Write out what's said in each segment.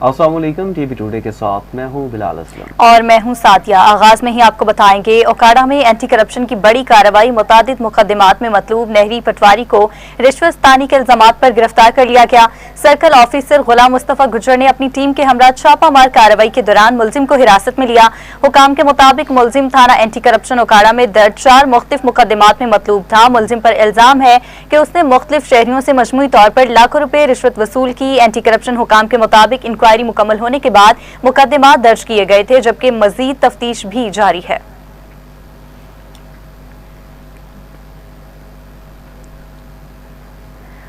अस्सलाम वालेकुम, TV today के साथ मैं हूं बिलाल असलम और मैं हूं सादिया। आगाज में ही आपको बताएंगे ओकाड़ा में एंटी करप्शन की बड़ी कार्रवाई। मुतादिद मुकदमात में मतलूब नहरी पटवारी को रिश्वतस्तानी के इल्जामात पर गिरफ्तार कर लिया गया। सर्कल ऑफिसर गुलाम मुस्तफा गुजर ने अपनी टीम के हमरा छापामार कार्रवाई के दौरान मुलजिम को हिरासत में लिया। हुकाम के मुताबिक मुलजिम थाना एंटी करप्शन ओकाड़ा में दर्ज 4 मुख्तलिफ मुकदमात में मतलूब था। मुलजिम पर इल्जाम है कि उसने मुख्तलिफ शहरियों से मजमूई तौर पर लाखों रुपए रिश्वत वसूल की। एंटी करप्शन हुकाम के मुताबिक इंक्वायरी मुकम्मल होने के बाद मुकदमात दर्ज किए गए थे, जबकि मजीद तफ्तीश भी जारी है।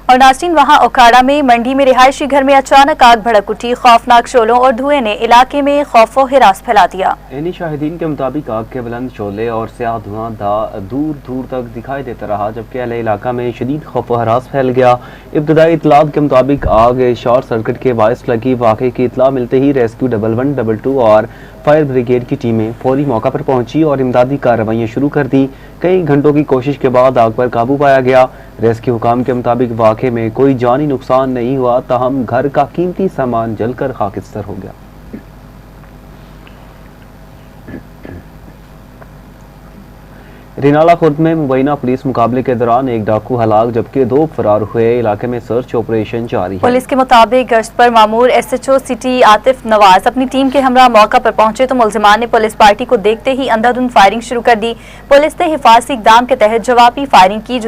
और नाज़रीन, वहां ओकाड़ा में मंडी में रिहायशी घर में अचानक आग भड़क उठी। खौफनाक शोलों और धुएं ने इलाके में खौफ व हिरास फैला दिया। इन्हीं शाहिदीन के मुताबिक आग के बुलंद शोले और स्याह धुआं दूर दूर तक दिखाई देता रहा, जबकि अहले इलाका में शदीद खौफ व हरास फैल गया। इब्तदाई इतलात के मुताबिक आग शॉर्ट सर्किट के बायस लगी। वाक़े की इतला मिलते ही रेस्क्यू 112 और फायर ब्रिगेड की टीमें फौरी मौका पर पहुंची और इमदादी कार्रवाइयाँ शुरू कर दी। कई घंटों की कोशिश के बाद आग पर काबू पाया गया। रेस्क्यू हुकाम के मुताबिक वाक़े में कोई जानी नुकसान नहीं हुआ, ताहम घर का कीमती सामान जलकर खाकिस्तर हो गया। रिनाला खुर्द में मुबैना पुलिस मुकाबले के दौरान एक डाकू हलाक, जबकि 2 फरार हुए। इलाके में सर्च ऑपरेशन जारी है। पुलिस के मुताबिक गश्त पर मामूर SHO सिटी आतिफ नवाज अपनी टीम के हमरा मौका पर पहुंचे तो मुलजिमान ने पुलिस पार्टी को देखते ही अंधाधुंध फायरिंग शुरू कर दी। पुलिस ने हिफाजती इकदाम के तहत जवाबी फायरिंग की,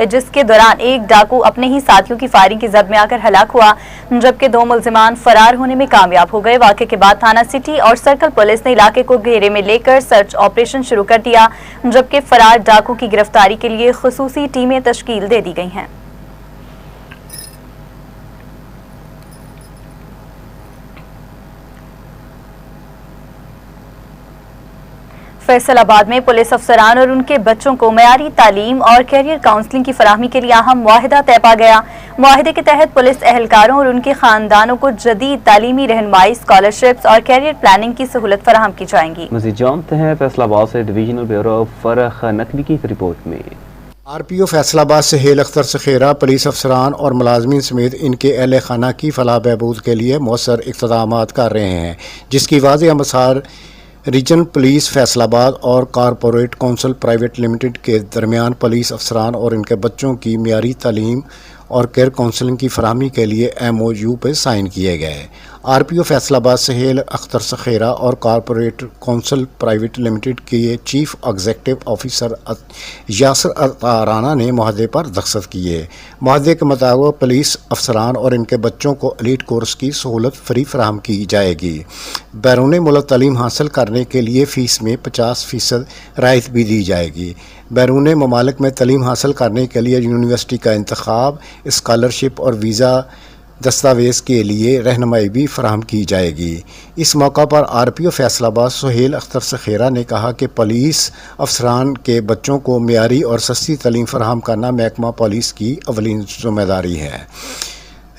जिसके दौरान एक डाकू अपने ही साथियों की फायरिंग की जद में आकर हलाक हुआ, जबकि 2 मुलजिमान फरार होने में कामयाब हो गए। वाक़े के बाद थाना सिटी और सर्कल पुलिस ने इलाके को घेरे में लेकर सर्च ऑपरेशन शुरू कर दिया, जबकि फरार डाकू की गिरफ्तारी के लिए खुसूसी टीमें तश्कील दे दी गई हैं। फैसलाबाद में पुलिस अफसरान और उनके बच्चों को मयारी तालीम और कैरियर काउंसलिंग की फराहमी के लिए अहम मुआहिदा तय पा गया। मुआहिदे के तहत पुलिस एहलकारों और उनके खानदानों को जदीद तालीमी रहनुमाई, स्कॉलरशिप्स और कैरियर प्लानिंग की सहूलत फराहम की जाएंगी। मज़ीद जानते हैं फैसलाबाद से डिवीजनल ब्यूरो फरख नकवी की रिपोर्ट में। RPO फैसलाबाद से हेल अख्तर सखेरा पुलिस अफसरान और मुलाजमीन समेत इनके अहल खाना की फलाह बहबूद के लिए मौसर इक़्तिदामात कर रहे हैं, जिसकी वाज़ेह मिसाल रीजनल पुलिस फैसलाबाद और कॉरपोरेट काउंसिल प्राइवेट लिमिटेड के दरमियान पुलिस अफसरान और इनके बच्चों की मियारी तालीम और केयर काउंसलिंग की फराहमी के लिए MOU पर साइन किए गए। RPO फैसलाबाद सहेल अख्तर सखेरा और कॉरपोरेट काउंसिल प्राइवेट लिमिटेड के chief executive officer Yasir Rana ने मुआहदे पर दस्तखत किए। मुआहदे के मुताबिक पुलिस अफसरान और इनके बच्चों को एलीट कोर्स की सहूलत फ्री फराहम की जाएगी। बैरून मुल्क तालीम हासिल करने के लिए फ़ीस में 50% रायत भी दी जाएगी। बैरून ममालिक में तालीम हासिल करने के लिए यूनिवर्सिटी का इंतखाब, स्कॉलरशिप और वीज़ा दस्तावेज़ के लिए रहनुमाई भी फराहम की जाएगी। इस मौका पर RPO फैसलाबाद सुहेल अख्तर सखेरा ने कहा कि पुलिस अफसरान के बच्चों को मियारी और सस्ती तालीम फराहम करना महकमा पुलिस की अवलीन ज़िम्मेदारी है।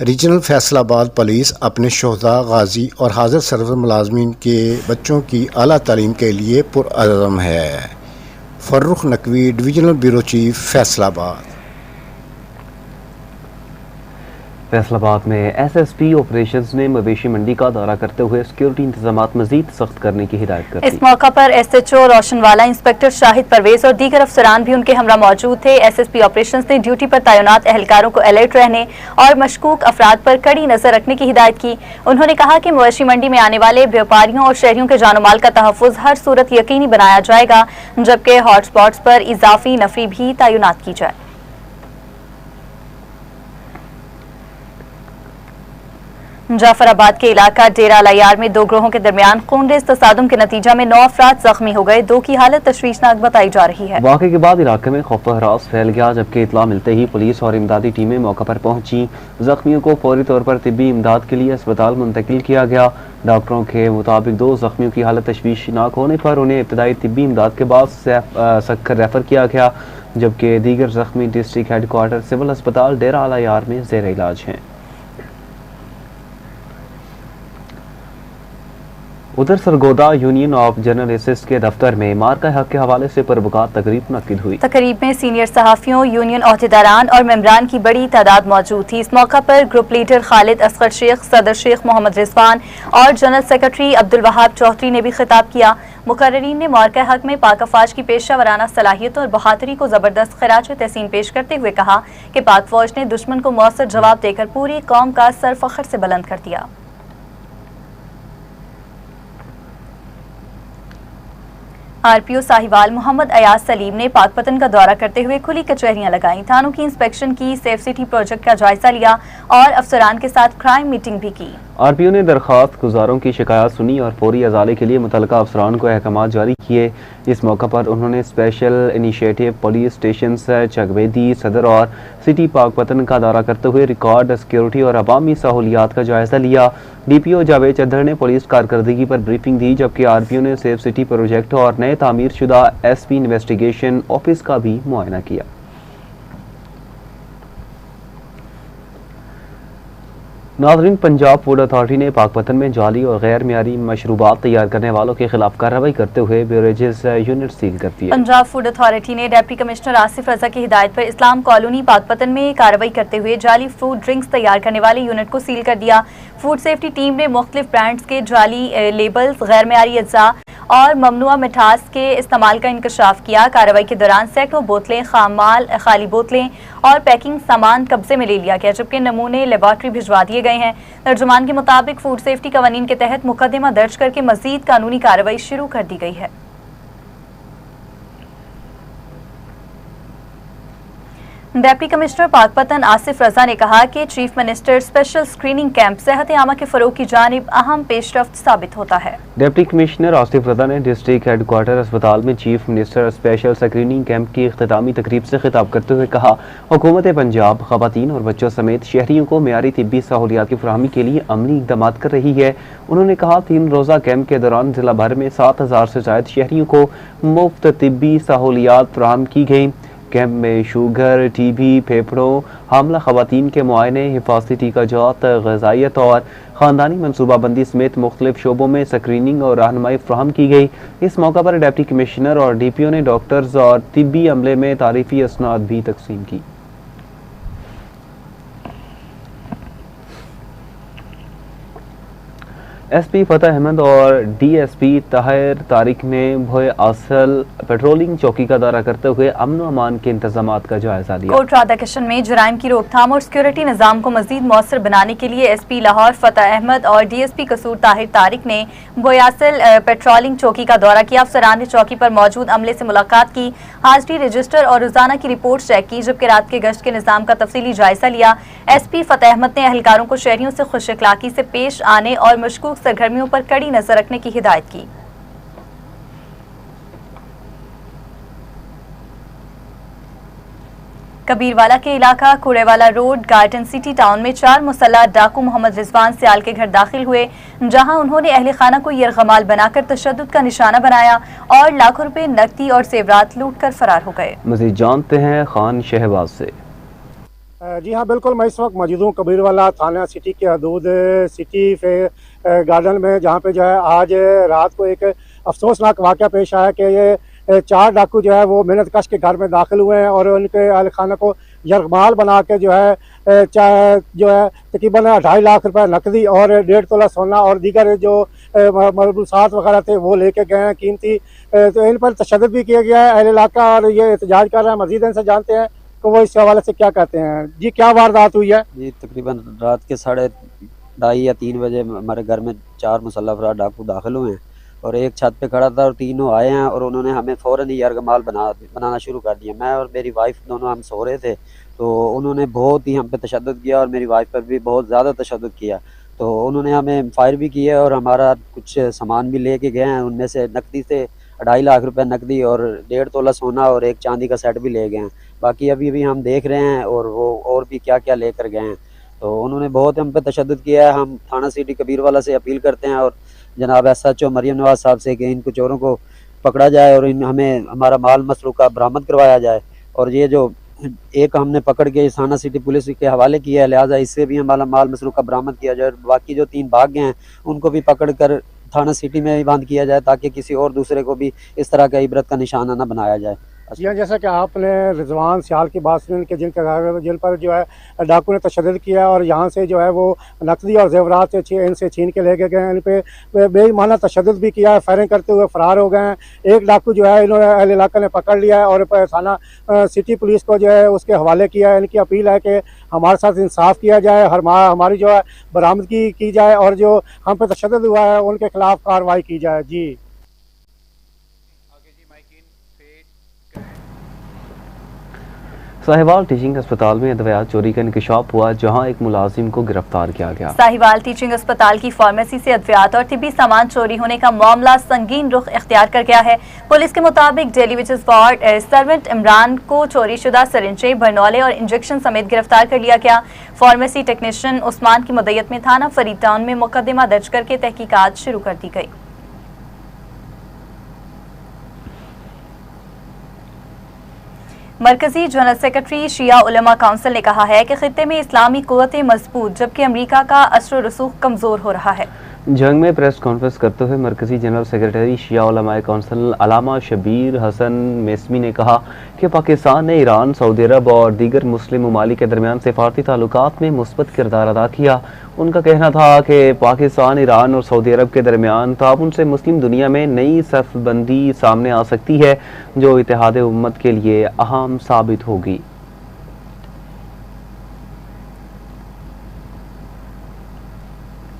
रीजनल फैसलाबाद पुलिस अपने शोहदा, गाजी और हाजिर सर्विस मुलाजमीन के बच्चों की आला तालीम के लिए पुरअज़म है। Farrukh Naqvi, divisional bureau chief, Faisalabad. Faisalabad में SSP ऑपरेशंस ने मवेशी मंडी का दौरा करते हुए सिक्योरिटी इंतजामात मजीद सख्त करने की हिदायत कर दी। इस मौका पर SHO रोशनवाला, इंस्पेक्टर शाहिद परवेज और दीगर अफसरान भी उनके हमरा मौजूद थे। SSP ऑपरेशंस ने ड्यूटी पर तैनात एहलकारों को अलर्ट रहने और मशकूक अफराद पर कड़ी नजर रखने की हिदायत की। उन्होंने कहा कि मवेशी मंडी में आने वाले व्यापारियों और शहरियों के जानो माल का तहफ़्फ़ुज़ हर सूरत यकीनी बनाया जाएगा, जबकि हॉटस्पॉट्स पर इजाफी नफरी भी तैनात की जाए। जाफराबाद के इलाका डेरा अलायार में 2 ग्रोहों के दरमियान खूनरेज़ तसादुम के नतीजा में 9 अफराद जख्मी हो गए। 2 की हालत तशवीशनाक बताई जा रही है। वाक़े के बाद इलाके में खौफ व हरास फैल गया, जबकि इतला मिलते ही पुलिस और इमदादी टीमें मौका पर पहुंची। जख्मियों को फौरी तौर पर तिब्बी इमदाद के लिए अस्पताल मुंतकिल किया गया। डॉक्टरों के मुताबिक 2 जख्मियों की हालत तशवीशनाक होने पर उन्हें इब्तदाई तिब्बी इमदाद के बाद सक्कर रेफर किया गया, जबकि दीगर जख्मी डिस्ट्रिक्ट हेडक्वार्टर सिविल अस्पताल डेरा अलायार में ज़ेर इलाज हैं। उधर सरगोदा यूनियन ऑफ जर्नलिस्ट्स के दफ्तर में मार्का हक के हवाले से परवकात तकरीब मुनक्किद हुई। तकरीब में सीनियर सहाफ़ियों, यूनियन अहदेदारान और मेंबरान की बड़ी तादाद मौजूद थी। इस मौका पर ग्रुप लीडर खालिद असगर शेख, सदर शेख मोहम्मद रिजवान और जनरल सेक्रेटरी अब्दुल वहाब चौधरी ने भी खिताब किया। मुकर्रीन ने मार्का हक में पाक अफवाज की पेशा वराना सलाहियतों और बहादुरी को जबरदस्त खिराज तहसीन पेश करते हुए कहा कि पाक फौज ने दुश्मन को मौसर जवाब देकर पूरी कौम का सर फख्र से बुलंद कर दिया। आरपीओ साहिवाल मोहम्मद अयाज सलीम ने पाकपतन का दौरा करते हुए खुली कचहरियां लगाई, थानों की इंस्पेक्शन की, सेफ सिटी प्रोजेक्ट का जायजा लिया और अफसरान के साथ क्राइम मीटिंग भी की। आरपीओ ने दरखास्त गुजारों की शिकायत सुनी और फौरी अजाले के लिए मुतल्लिका अफसरान को अहकाम जारी किए। इस मौका पर उन्होंने स्पेशल इनिशिएटिव पुलिस स्टेशन चकबेदी, सदर और सिटी पाकपतन का दौरा करते हुए रिकॉर्ड, सिक्योरिटी और अवामी सहूलियात का जायजा लिया। डीपीओ जावेद चद्दर ने पुलिस कारकर्दगी पर ब्रीफिंग दी, जबकि आरपीओ ने सेफ सिटी प्रोजेक्ट और नए तामीर शुदा एसपी इन्वेस्टिगेशन ऑफिस का भी मुआयना किया। नाज़रीन, पंजाब फूड अथॉरिटी ने पाकपतन में जाली और गैर मियारी मशरूबात तैयार करने वालों के खिलाफ कार्रवाई करते हुए बेवरेजेस यूनिट सील कर दिया। पंजाब फूड अथॉरिटी ने डिप्टी कमिश्नर आसिफ रजा की हिदायत पर इस्लाम कॉलोनी पाकपतन में कार्रवाई करते हुए जाली फ्रूट ड्रिंक्स तैयार करने वाले यूनिट को सील कर दिया। फूड सेफ्टी टीम ने मुख्तलिफ ब्रांड्स के जाली लेबल्स, गैर मियारी अज्जा और ममनुआ मिठास के इस्तेमाल का इंकशाफ किया। कार्रवाई के दौरान सैकड़ों बोतलें, खामाल, खाली बोतलें और पैकिंग सामान कब्जे में ले लिया गया, जबकि नमूने लेबॉर्ट्री भिजवा दिए गए हैं। तर्जुमान के मुताबिक फूड सेफ्टी कवानीन के तहत मुकदमा दर्ज करके मजीद कानूनी कार्रवाई शुरू कर दी गई है। डिप्टी कमिश्नर पाकपतन आसिफ रजा ने कहा कि chief minister special screening camp सेहत आमा के फरोग की जानिब अहम पेशरफ्त साबित होता है। डिप्टी कमिश्नर आसिफ रजा ने डिस्ट्रिक्ट हेडक्वार्टर अस्पताल में chief minister special screening camp की इख्तितामी तकरीब से खिताब करते हुए कहा, हुकूमत पंजाब खवातीन और बच्चों समेत शहरियों को मियारी तिब्बी सहूलियात की फराहमी के लिए अमली इक़दाम कर रही है। उन्होंने कहा, 3 रोज़ा कैंप के दौरान जिला भर में 7000 से ज़ायद शहरियों को मुफ्त तिब्बी सहूलियात फराहम की गई। कैंप में शुगर, टीबी, फेफड़ों, हामला खवातीन के मुआयने, हिफाजती टीकाजात, ग़िज़ाइयत और ख़ानदानी मनसूबाबंदी समेत मुख्तलिफ शोबों में स्क्रीनिंग और रहनुमाई फ्राहम की गई। इस मौका पर डिप्टी कमिश्नर और डीपीओ ने डॉक्टर्स और तिब्बी अमले में तारीफ़ी असनाद भी तकसीम की। एसपी फतेह अहमद और डीएसपी ताहिर तारिक ने भोए असल पेट्रोलिंग चौकी का दौरा करते हुए अमन अमान के इंतजामात का जायजा लिया। कोट राधा किशन में जराइम की रोकथाम और सिक्योरिटी निज़ाम को मजीद मौसर बनाने के लिए एसपी लाहौर फतेह अहमद और डीएसपी कसूर ताहिर तारिक ने बोयासल पेट्रोलिंग चौकी का दौरा किया। अफसरान ने चौकी पर मौजूद अमले से मुलाकात की, हाजिरी रजिस्टर और रोजाना की रिपोर्ट चेक की, जबकि रात के गश्त के निज़ाम का तफसीली जायजा लिया। एसपी फतेह अहमद ने एहलकारों को शहरियों से खुश अखलाकी से पेश आने और मशकूक सरगर्मियों पर कड़ी नजर रखने की हिदायत की। कबीरवाला के इलाका कुड़ेवाला रोड गार्डन सिटी टाउन में 4 मुसल्लह डाकू मोहम्मद रिजवान सियाल के घर दाखिल हुए, जहां उन्होंने अहले खाना को यरगमाल बनाकर तशद्दुद का निशाना बनाया और लाखों रुपए नकदी और जेवरात लूट कर फरार हो गए। मज़ीद जानते हैं खान शहबाज से। जी हाँ, बिल्कुल, मैं इस वक्त मौजूद हूँ कबीरवाला थाना सिटी के हदूद सिटी गार्डन में, जहाँ पे जो है आज रात को एक अफसोसनाक वाक़या पेश आया कि ये 4 डाकू जो है वो मेहनत कश के घर में दाखिल हुए हैं और उनके अहल खाना को यरगमाल बना के जो है तकरीबन 2.5 लाख रुपए नकदी और 1.5 तोला सोना और दीगर जो मलबूसात वगैरह थे वो लेके गए हैं कीमती। तो इन पर तशद्दुद भी किया गया है अहल इलाका और ये एहतजाज कर रहे हैं। मज़ीद इनसे जानते हैं तो वो इस हवाले से क्या कहते हैं। जी, क्या वारदात हुई है? जी, तकरीबन रात के 2:30 या 3 बजे हमारे घर में 4 मुसल्लह अफराद डाकू दाखिल हुए हैं और एक छत पे खड़ा था और तीनों आए हैं और उन्होंने हमें फ़ौरन ही यरगमाल बनाना शुरू कर दिया। मैं और मेरी वाइफ दोनों हम सो रहे थे, तो उन्होंने बहुत ही हम पे तशद्दुद किया और मेरी वाइफ पर भी बहुत ज़्यादा तशद्दुद किया। तो उन्होंने हमें फायर भी किया और हमारा कुछ सामान भी ले के गए हैं। उनमें से नकदी से 2.5 लाख रुपए नकदी और 1.5 तोला सोना और एक चांदी का सेट भी ले गए हैं। बाकी अभी भी हम देख रहे हैं और वो और भी क्या क्या लेकर गए हैं। तो उन्होंने बहुत हम पे तशद्दुद किया है। हम थाना सिटी कबीरवाला से अपील करते हैं और जनाब SHO मरियम नवाज साहब से कि इन चोरों को पकड़ा जाए और हमें हमारा माल मसरूका बरामद करवाया जाए। और ये जो एक हमने पकड़ के थाना सिटी पुलिस के हवाले किया है, लिहाजा इससे भी हमारा माल मसरूका बरामद किया जाए। बाकी जो 3 भाग गए हैं उनको भी पकड़ कर थाना सिटी में ही बंद किया जाए ताकि किसी और दूसरे को भी इस तरह का इबरत का निशाना न बनाया जाए। जी हाँ, जैसा कि आपने रिजवान सियाल की बात सुनी कि जिन पर जो है डाकू ने तशद्दुद किया और यहाँ से जो है वो नकदी और जेवरात इनसे छीन के ले गए हैं, इन पे बेईमाना तशद्दुद भी किया है, फायरिंग करते हुए फरार हो गए हैं। एक डाकू जो है इन्होंने अहल इलाका ने पकड़ लिया है और थाना सिटी पुलिस को जो है उसके हवाले किया है। इनकी अपील है कि हमारे साथ इंसाफ किया जाए, हमारी जो है बरामदगी की जाए और जो हम पे तशद्दुद हुआ है उनके खिलाफ कार्रवाई की जाए। जी साहिवाल टीचिंग अस्पताल में अद्वियात चोरी का इंकशाफ हुआ, जहां एक मुलाजिम को गिरफ्तार किया गया। साहिवाल टीचिंग अस्पताल की फार्मेसी से अद्वियात और तिब्बी सामान चोरी होने का मामला संगीन रुख इख्तियार कर गया है। पुलिस के मुताबिक daily wages ward servant Imran को चोरीशुदा सरिंजें, बरनौले और इंजेक्शन समेत गिरफ्तार कर लिया गया। फार्मेसी टेक्नीशियन उस्मान की मदयत में थाना फरीद टाउन में मुकदमा दर्ज करके तहकीकात शुरू कर दी गई। मरकजी जनरल सेक्रेटरी शिया उलमा काउंसिल ने कहा है कि खित्ते में इस्लामी कुव्वतें मजबूत जबकि अमरीका का असर रसूख कमजोर हो रहा है। जंग में प्रेस कॉन्फ्रेंस करते हुए मरकजी जनरल सेक्रेटरी शिया उलमा काउंसिल अलामा शबीर हसन मेस्मी ने कहा कि पाकिस्तान ने ईरान, सऊदी अरब और दीगर मुस्लिम ममालिक के दरमियान सिफारती ताल्लुकात में मुस्बत किरदार अदा किया। उनका कहना था कि पाकिस्तान, ईरान और सऊदी अरब के दरमियान ताउन से मुस्लिम दुनिया में नई सफ़बंदी सामने आ सकती है जो इत्तेहाद उम्मत के लिए अहम साबित होगी।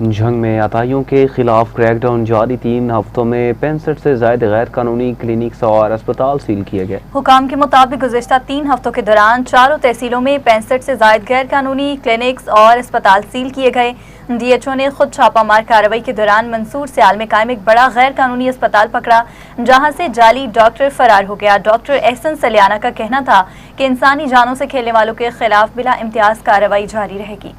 जंग में आतंकियों के खिलाफ क्रैकडाउन जारी, 3 हफ्तों में 65 से ज्यादा गैर कानूनी क्लिनिक्स और अस्पताल सील किए गए। हुकाम के मुताबिक गुज़िश्ता 3 हफ्तों के दौरान 4 तहसीलों में 65 से ज्यादा गैर कानूनी क्लिनिक्स और अस्पताल सील किए गए। DHO ने खुद छापामार कार्रवाई के दौरान मंसूर सियाल में कायम एक बड़ा गैर कानूनी अस्पताल पकड़ा जहां से जाली डॉक्टर फरार हो गया। डॉक्टर एहसन सलियाना का कहना था कि इंसानी जानों से खेलने वालों के खिलाफ बिला इम्तियाज कार्रवाई जारी रहेगी।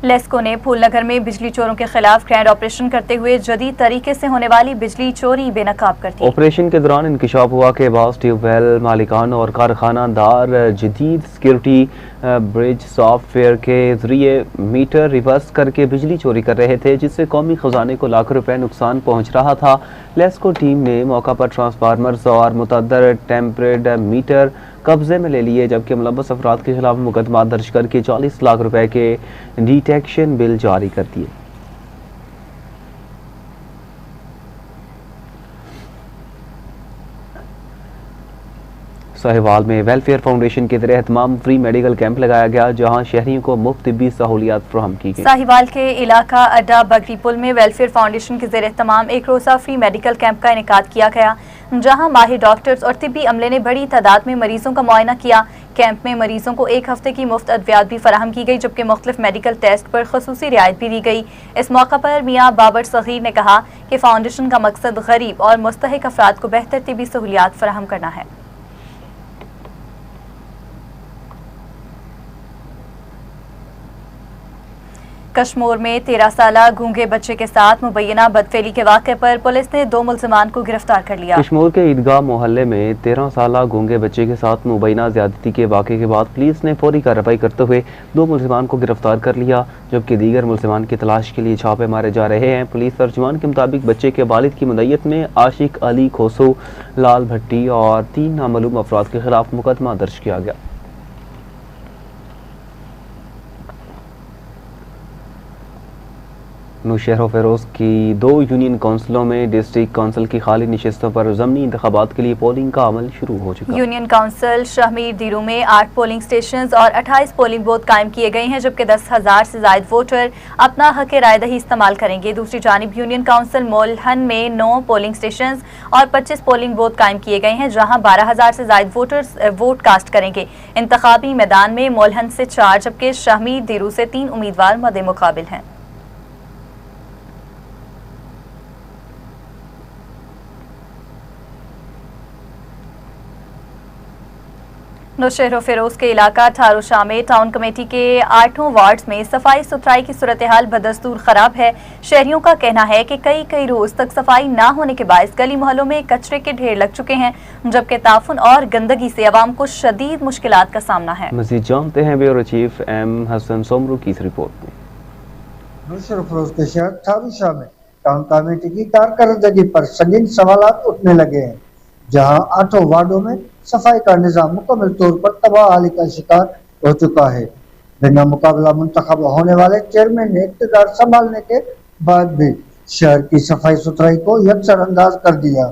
लेस्को ने फूलनगर में बिजली चोरों के खिलाफ ग्रैंड ऑपरेशन करते हुए जदीद तरीके से होने वाली बिजली चोरी बेनकाब कर दी। ऑपरेशन के दौरान इंकशाफ हुआ कि बास ट्यूबवेल मालिकान और कारखानादार जदीद सिक्योरिटी ब्रिज सॉफ्टवेयर के जरिए मीटर रिवर्स करके बिजली चोरी कर रहे थे, जिससे कौमी खजाने को लाखों रुपए नुकसान पहुंच रहा था। लेस्को टीम ने मौका पर ट्रांसफार्मर्स और मुतअद्दिद टेम्परेड मीटर कब्जे में ले लिए, जबकि मुलव्वस अफराद के खिलाफ मुकदमा दर्ज करके 40 लाख रुपए के डिटेक्शन बिल जारी कर दिए। साहिवाल में वेलफेयर फाउंडेशन के तहत तमाम फ्री मेडिकल कैंप लगाया गया, जहां शहरियों को मुफ्त तिब्बी सहूलियात फराहम की गई। साहिवाल के इलाका अड्डा बकरी पुल में वेलफेयर फाउंडेशन के ज़रिए तमाम एक रोज़ा फ्री मेडिकल कैंप का इनेकाद किया गया, जहां माहिर डॉक्टर्स और तिब्बी अमले ने बड़ी तादाद में मरीजों का मुआयना किया। कैंप में मरीजों को 1 हफ्ते की मुफ्त अद्वियात भी फराहम की गई, जबकि मुख्तलिफ मेडिकल टेस्ट पर खसूसी रियायत भी दी गई। इस मौका पर मियाँ बाबर सगीर ने कहा कि फाउंडेशन का मकसद गरीब और मुस्तहिक अफराद को बेहतर तिब्बी सहूलियात फराहम करना है। कश्मीर में 13 साला गूंगे बच्चे के साथ मुबैना बदफेली के वाक़े पर पुलिस ने 2 मुल्ज़िमान को गिरफ्तार कर लिया। कश्मीर के ईदगाह मोहल्ले में 13 साला गूंगे बच्चे के साथ मुबैना ज्यादती के वाक़े के बाद पुलिस ने फौरी कार्रवाई करते हुए 2 मुल्ज़िमान को गिरफ्तार कर लिया, जबकि दीगर मुल्ज़िमान की तलाश के लिए छापे मारे जा रहे हैं। पुलिस तर्जुमान के मुताबिक बच्चे के वालिद की मदयत में आशिक अली खोसो, लाल भट्टी और 3 नामालूम अफराद के खिलाफ मुकदमा दर्ज किया गया। नौशहर फेरोज की 2 यूनियन काउंसिलों में डिस्ट्रिक्ट काउंसिल की खाली निशस्तों पर ज़मीनी इंतखाबात के लिए पोलिंग का अमल शुरू हो चुका है। यूनियन काउंसिल शाहमीर दीरू में 8 पोलिंग स्टेशन और 28 पोलिंग बूथ कायम किए गए हैं, जबकि 10,000 से ज्यादा वोटर अपना हक रायदही इस्तेमाल करेंगे। दूसरी जानिब यूनियन काउंसिल मोलहन में 9 पोलिंग स्टेशन और 25 पोलिंग बूथ कायम किए गए हैं, जहां 12,000 से ज्यादा वोटर्स वोट कास्ट करेंगे। इंतखाबी मैदान में मोलहन से 4 जबकि शाहमीर दीरू से 3 उम्मीदवार मद्दे मुकाबिल हैं। नौशहर फिरोज के इलाका ठारूशाह में टाउन कमेटी के 8 वार्ड्स में सफाई सुथराई की सूरत हाल बदस्तूर खराब है। शहरियों का कहना है कि कई रोज तक सफाई ना होने के बायस गली मोहल्लों में कचरे के ढेर लग चुके हैं, जबकि ताफुन और गंदगी से आवाम को शदीद मुश्किलात का सामना है। मजीद जानते हैं bureau chief M Hasan Somroo की इस रिपोर्ट में। नौशहर फिरोज के शहर ठारूशाह में टाउन कमेटी की कारकर्दगी पर संगीन सवालात उठने लगे हैं, जहां 8 वार्डों में सफाई का निजाम मुकम्मल तौर पर तबाही का शिकार हो चुका है। बिना मुकाबला मुंतखब होने वाले चेयरमैन ने इख्तियार संभालने के बाद भी शहर की सफाई सुथराई को यकसर अंदाज कर दिया।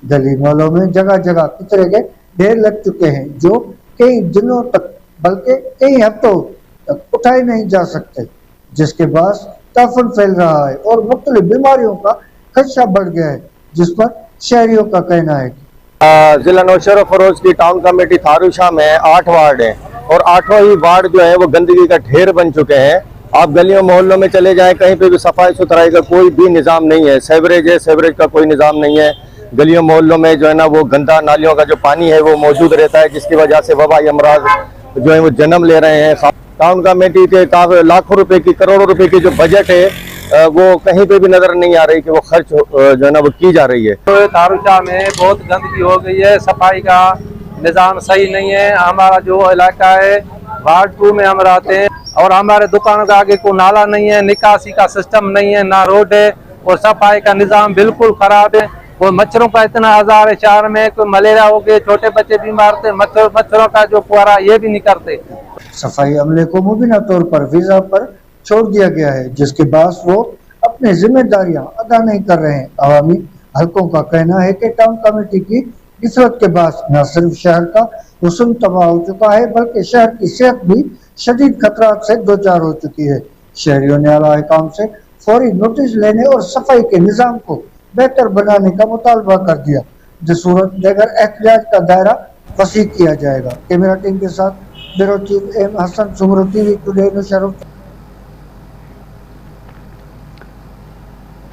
गली मोहल्लों में जगह जगह कचरे के ढेर लग चुके हैं, जो कई दिनों तक बल्कि कई हफ्तों तक उठाए नहीं जा सकते, जिसके बाद ताफुन फैल रहा है और मुख्तलिफ बीमारियों का खदशा बढ़ गया है, जिस पर शहरियों का कहना है। जिला नौशहर फरोज की टाउन कमेटी थारूशाह में 8 वार्ड हैं और 8 ही वार्ड जो है वो गंदगी का ढेर बन चुके हैं। आप गलियों मोहल्लों में चले जाएं, कहीं पे भी सफाई सुथराई का कोई भी निज़ाम नहीं है। सेवरेज है, सेवरेज का कोई निज़ाम नहीं है। गलियों मोहल्लों में जो है ना वो गंदा नालियों का जो पानी है वो मौजूद रहता है, जिसकी वजह से वबाई अमराज जो है वो जन्म ले रहे हैं। टाउन कमेटी के लाखों रुपए की, करोड़ों रुपए की जो बजट है वो कहीं पे भी नजर नहीं आ रही कि वो खर्च जो है ना वो की जा रही है। तो थारूशाह में बहुत गंदगी हो गई है, सफाई का निज़ाम सही नहीं है। हमारा जो इलाका है वार्ड 2 में हम रहते हैं और हमारे दुकानों के आगे कोई नाला नहीं है, निकासी का सिस्टम नहीं है, ना रोड है और सफाई का निज़ाम बिल्कुल खराब है। और मच्छरों का इतना आजार है शहर में, कोई मलेरिया हो गए, छोटे बच्चे बीमार थे, मच्छरों का जो फुहारा ये भी नहीं करते। सफाई अमले को मुबीना तौर पर वीजा पर छोड़ दिया गया है, जिसके बाद वो अपनी जिम्मेदारियां अदा नहीं कर रहे हैं। अवामी हलकों का कहना है कि टाउन कमेटी की रिश्वत के बाद न सिर्फ शहर का हुस्न तबाह हो चुका है, बल्कि शहर की सेहत भी शदीद खतरात से दो चार हो चुकी है। शहरियों ने आला हुकाम से फौरी नोटिस लेने और सफाई के निज़ाम को बेहतर बनाने का मुतालबा कर दिया, जिस सूरत बगैर एहतियात का दायरा वसी किया जाएगा। कैमरा टीम के साथ bureau chief M Hasan Somroo, TV today Naushahro.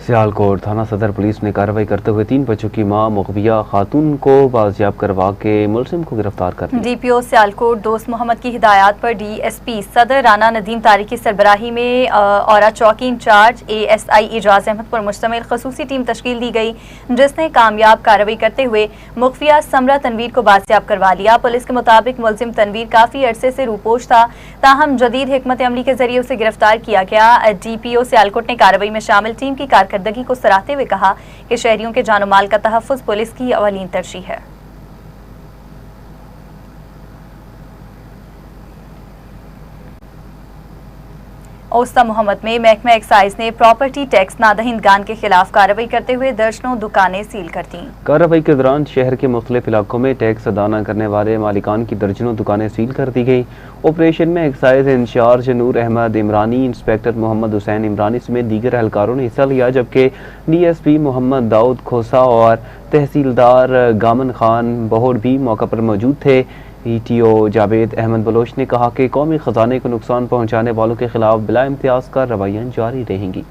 Sialkot थाना सदर पुलिस ने कार्रवाई करते हुए 3 बच्चों की मां मुखबिया खातून को बाजियाब करवा के मुलजिम को गिरफ्तार कर लिया। डीपीओ सियालकोट दोस्त मोहम्मद की हिदायत पर डीएसपी सदर राना नदीम तारिक की सरबराही में औरा चौकी इंचार्ज एएसआई एजाज अहमद पर मुश्तमिल खसूसी टीम तश्कील दी गई, जिसने कामयाब कार्रवाई करते हुए मुखबिया समरा तनवीर को बाजियाब करवा लिया। पुलिस के मुताबिक मुलजिम तनवीर काफी अरसे से रूपोश था, ताहम जदीद हिकमत अमली के जरिए उसे गिरफ्तार किया गया। डीपीओ सियालकोट ने कार्रवाई में शामिल टीम की कारकर्दगी को सराहते हुए कहा कि शहरियों के जानो माल का तहफ़्फ़ुज़ पुलिस की अवलीन तरजीह है। औस्ता मोहम्मद में महकमा एक्साइज ने प्रॉपर्टी टैक्स नादहिंदगान के खिलाफ कार्रवाई करते हुए दर्जनों दुकानें सील कर दी। कार्रवाई के दौरान शहर के मुख्तलिफ इलाकों में टैक्स अदा न करने वाले मालिकान की दर्जनों दुकानें सील कर दी गई। ऑपरेशन में एक्साइज इंचार्ज नूर अहमद इमरानी, इंस्पेक्टर मोहम्मद हुसैन इमरानी समेत दीगर एहलकारों ने हिस्सा लिया, जबकि डीएसपी मोहम्मद दाऊद खोसा और तहसीलदार गामन खान बहोर भी मौका पर मौजूद थे। ईटीओ जावेद अहमद बलोच ने कहा कि कौमी खजाने को नुकसान पहुंचाने वालों के खिलाफ बिला इम्तियाज कार्रवाइयां जारी रहेंगी।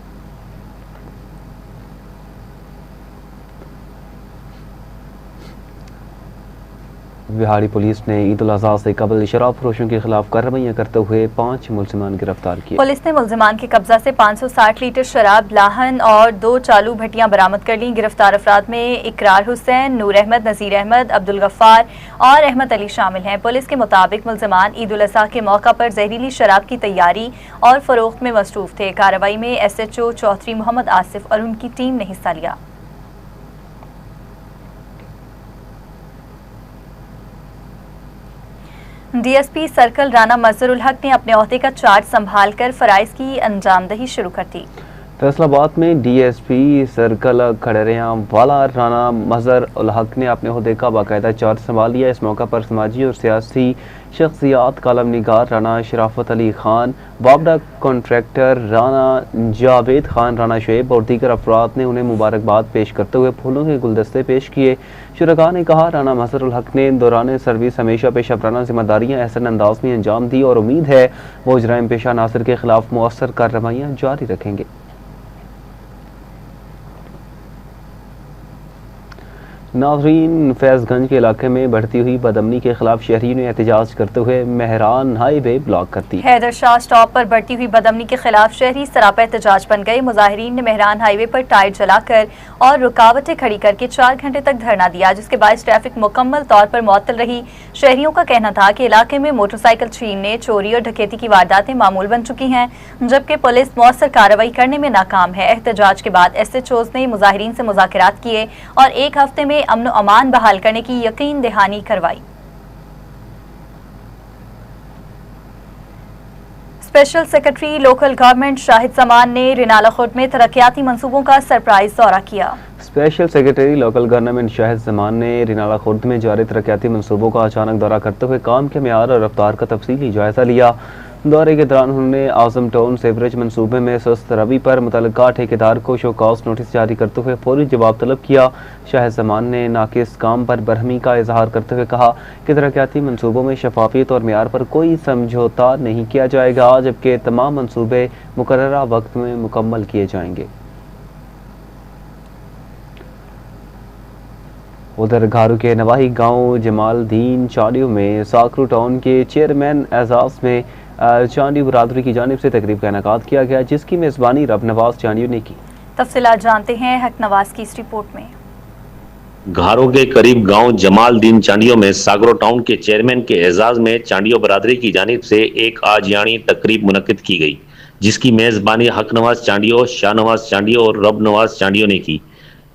बिहारी पुलिस ने ईद उल अज़हा से कबल शराब फरोशों के खिलाफ कार्रवाइयां करते हुए 5 मुलजिमान गिरफ्तार किए। पुलिस ने मुलजिमान के कब्जा से 560 लीटर शराब, लाहन और 2 चालू भट्टियां बरामद कर ली। गिरफ्तार अफराद में इकरार हुसैन, नूर अहमद, नज़ीर अहमद, अब्दुल गफ्फार और अहमद अली शामिल हैं। पुलिस के मुताबिक मुलजिमान ईद उल अज़हा के मौका पर जहरीली शराब की तैयारी और फरोख्त में मसरूफ थे। कार्रवाई में SHO चौधरी मोहम्मद आसिफ और उनकी टीम ने हिस्सा लिया। डीएसपी सर्कल राना मजहरुल हक ने अपने ओहदे का चार्ज संभाल कर फराइज की अंजामदही शुरू कर दी। फैसलाबाद में डीएसपी सर्कल खड़रियां वाला राना मजहरुल हक ने अपने ओहदे का बाकायदा चार्ज संभाल लिया। इस मौका पर समाजी और सियासी शख्सियात, कालम निगार राना शराफत अली खान, वापडा कॉन्ट्रैक्टर राना जावेद खान, राना शुएब और दीगर अफराद ने उन्हें मुबारकबाद पेश करते हुए फूलों के गुलदस्ते पेश किए। शुरका ने कहा राना मजहरुल हक ने दौरान सर्विस हमेशा पेशा जिम्मेदारियाँ एहसन अंदाज में अंजाम दी और उम्मीद है वो जराइम पेशा नासिर के खिलाफ मुअस्सर कार्रवाइयाँ जारी रखेंगे। नाज़रीन, फैज़गंज के इलाके में बढ़ती हुई बदअमनी के खिलाफ शहरियों ने एहतजाज करते हुए मेहरान हाईवे ब्लॉक कर दी। हैदर शाह स्टॉप पर बढ़ती हुई बदअमनी के खिलाफ शहरी सरापा एहतजाज बन गए। मुजाहिरीन ने मेहरान हाईवे पर टायर जलाकर और रुकावटें खड़ी करके 4 घंटे तक धरना दिया, जिसके बाद ट्रैफिक मुकम्मल तौर पर मुअत्तल रही। शहरियों का कहना था कि इलाके में मोटरसाइकिल छीनने, चोरी और डकैती की वारदातें मामूल बन चुकी हैं, जबकि पुलिस मौसर कार्रवाई करने में नाकाम है। एहतजाज के बाद SHOs ने मुजाहिरीन से मुज़ाकरात किए और 1 हफ्ते में अमन व अमान बहाल करने की यकीन दहानी करवाई। Special secretary local government Shahid Zaman ने रिनाला खुर्द में तरक्याती मंसूबों का सरप्राइज दौरा किया। Special secretary local government Shahid Zaman ने रिनाला खुर्द में जारी तरक्याती मंसूबों का अचानक दौरा करते हुए काम के मेयार और रफ्तार का तफसीली जायजा लिया। दौरे के दौरान उन्होंने आजम टाउन सेवरेज मनसूबे में सुस्त रवि पर मुतल्लिका ठेकेदार को शो कॉज नोटिस जारी करते हुए फौरी जवाब तलब किया। शाहिद जमान ने नाकिस काम पर बरहमी का इजहार करते हुए कहा कि तरक्याती मनसूबों में शफाफियत और मेयार पर कोई समझौता नहीं किया जाएगा, जबकि तमाम मनसूबे मुकर्ररा वक्त में मुकम्मल किए जाएंगे। उधर घारू के नवाही गांव जमालदीन चांडियों में साकरू टाउन के चेयरमैन एजाज में चांडियों बरादरी की जानिब से तकरीब का इनेकाद किया गया, जिसकी मेज़बानी रब नवाज चांडियों ने की। तफसीलात जानते हैं हक नवाज की इस रिपोर्ट में। घारो के करीब गांव जमालदीन चांडियों में सागरो टाउन के चेयरमैन के एजाज में चांडियों बरादरी की जानिब से एक आजियानी तकरीब मुनक्किद की गई, जिसकी मेज़बानी हक नवाज चांडियों, शाह नवाज चांडियों और रब नवाज चांडियों ने की।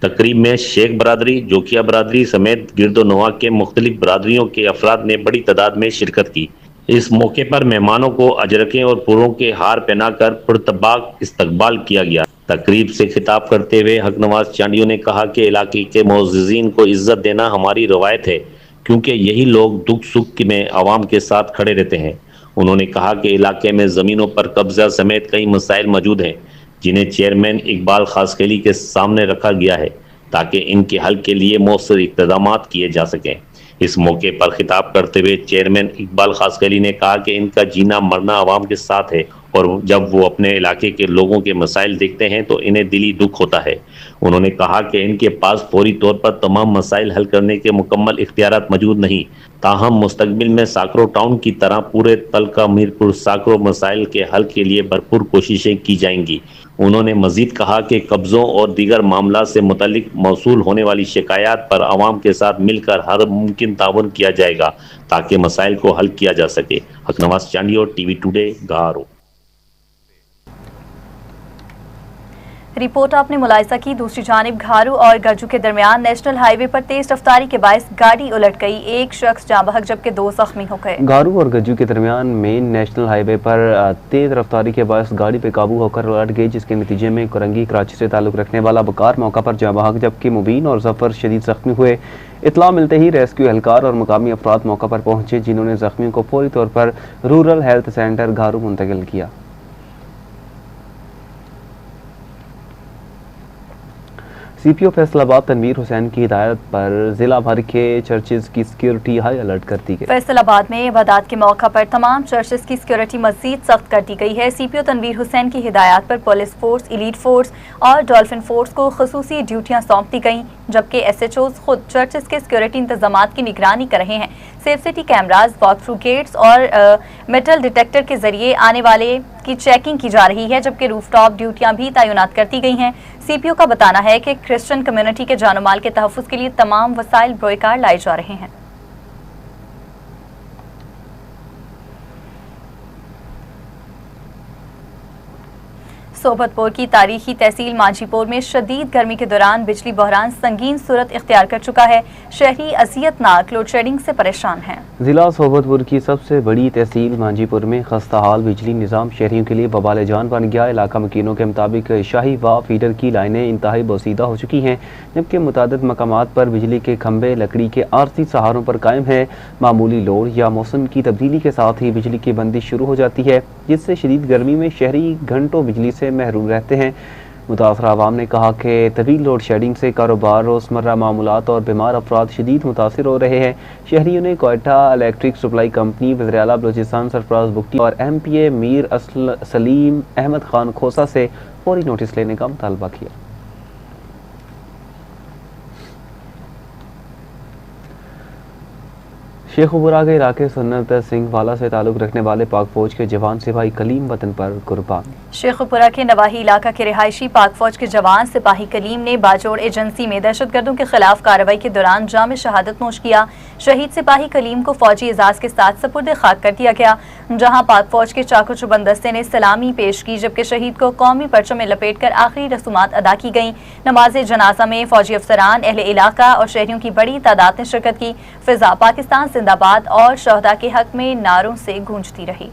तकरीब में शेख बरादरी, जोकिया बरादरी समेत गिरदो नवा के मुख्तलिफ बरादरियों के अफराद ने बड़ी तादाद में शिरकत की। इस मौके पर मेहमानों को अजरकें और पुरों के हार पहनाकर पुरतबाक इस्तकबाल किया गया। तकरीब से खिताब करते हुए हक नवाज चांडियों ने कहा कि इलाके के मोअज़्ज़िज़ीन को इज्जत देना हमारी रवायत है, क्योंकि यही लोग दुख सुख में आवाम के साथ खड़े रहते हैं। उन्होंने कहा कि इलाके में ज़मीनों पर कब्जा समेत कई मसाइल मौजूद हैं, जिन्हें चेयरमैन इकबाल खासकली के सामने रखा गया है, ताकि इनके हल के लिए मौसर इक़दामात किए जा सकें। इस मौके पर खिताब करते हुए चेयरमैन इकबाल खासकली ने कहा कि इनका जीना मरना आवाम के साथ है, और जब वो अपने इलाके के लोगों के मसाइल देखते हैं तो इन्हें दिली दुख होता है। उन्होंने कहा कि इनके पास फौरी तौर पर तमाम मसाइल हल करने के मुकम्मल इख्तियारात मौजूद नहीं, ताहम मुस्तकबिल में साकरो टाउन की तरह पूरे तलका मीरपुर साकरो मसाइल के हल के लिए भरपूर कोशिशें की जाएंगी। उन्होंने मजीद कहा कि कब्ज़ों और दीगर मामला से मुतल्लिक मौसूल होने वाली शिकायत पर आवाम के साथ मिलकर हर मुमकिन ताउन किया जाएगा, ताकि मसाइल को हल किया जा सके। हक नवाज चांडियो, TV टुडे, घारो। रिपोर्ट आपने मुलाहिजा की। दूसरी जानिब घारू और गज्जू के दरमियान नेशनल हाईवे पर तेज रफ्तारी के बायस गाड़ी उलट गई, एक शख्स जाँ बहक जबकि 2 जख्मी हो गए। घारू और गज्जू के दरमियान मेन नेशनल हाईवे पर तेज रफ्तारी के बायस गाड़ी पे काबू होकर उलट गई, जिसके नतीजे में कुरंगी कराची से ताल्लुक रखने वाला बकार मौका पर जाँ बहक जबकि मुबीन और जफर शदीद जख्मी हुए। इतला मिलते ही रेस्क्यू एहलकार और मुकामी अफराद मौका पर पहुंचे, जिन्होंने जख्मियों को फौरी तौर पर रूरल हेल्थ सेंटर घारू मुंतकिल किया। CPO फैसलाबाद तनवीर हुसैन की हिदायत पर जिला भर के चर्चेज की सिक्योरिटी हाई अलर्ट कर दी गई। फैसलाबाद में इबादत के मौका पर तमाम चर्चेज की सिक्योरिटी मजीद सख्त कर दी गई है। CPO तनवीर हुसैन की हिदायत पर पुलिस फोर्स, एलीट फोर्स और डॉल्फिन फोर्स को खसूसी ड्यूटियां सौंप दी गई, जबकि SHOs खुद चर्चेज के सिक्योरिटी इंतजामात की निगरानी कर रहे हैं। Safe city cameras, walk through gates और मेटल डिटेक्टर के जरिए आने वाले की चेकिंग की जा रही है, जबकि रूफटॉप ड्यूटियां भी तैनात कर दी गई हैं। CPO का बताना है कि क्रिश्चियन कम्युनिटी के जानो माल के तहफ़्फ़ुज़ के लिए तमाम वसाइल बरोकार लाए जा रहे हैं। सोबतपुर की तारीखी तहसील मांझीपुर में शदीद गर्मी के दौरान बिजली बहरान संगीन सूरत इख्तियार कर चुका है। शहरी अजियतनाक लोड शेडिंग से परेशान हैं। जिला सोबतपुर की सबसे बड़ी तहसील मांझीपुर में खस्ता हाल बिजली निज़ाम शहरियों के लिए बवाल जान बन गया। इलाका मकीनों के मुताबिक शाही वा फीडर की लाइनें इंतहाई बोसीदा हो चुकी हैं, जबकि मुतादिद मकामात पर बिजली के खंभे लकड़ी के आरसी सहारों पर कायम है। मामूली लोड या मौसम की तब्दीली के साथ ही बिजली की बंदिश शुरू हो जाती है, जिससे शदीद गर्मी में शहरी घंटों बिजली से महरूम रहते हैं। मुतासरा अवाम ने कहा कि तवील लोड शेडिंग से कारोबार, रोज़मर्रा मामूलात और बीमार अफराद शदीद मुतासिर हो रहे हैं। शहरियों ने कोयटा इलेक्ट्रिक सप्लाई कंपनी, वज़ीर-ए-आला बलूचिस्तान सरफराज बुगटी और MPA मीर सलीम अहमद खान खोसा से फौरी नोटिस लेने का मुतालबा किया। शेखुपुरा के इलाके सुन्नत सिंह वाला से ताल्लुक रखने वाले पाक फौज के जवान सिपाही कलीम वतन पर कुर्बान। शेखुपुरा के नवाही इलाका के रिहायशी पाक फौज के जवान सिपाही कलीम ने बाजोड़ एजेंसी में दहशतगर्दों के खिलाफ कार्रवाई के दौरान जाम शहादत नोश किया। शहीद सिपाही कलीम को फौजी एजाज के साथ सपुर्द खाक कर दिया गया, जहां पाक फौज के चाकू चुबंद दस्ते ने सलामी पेश की, जबकि शहीद को कौमी परचम में लपेट कर आखिरी रसूमात अदा की गई। नमाज जनाजा में फौजी अफसरान, अहले इलाका और शहरियों की बड़ी तादाद ने शिरकत की। फिजा पाकिस्तान जिंदाबाद और शहदा के हक में नारों से गूंजती रही।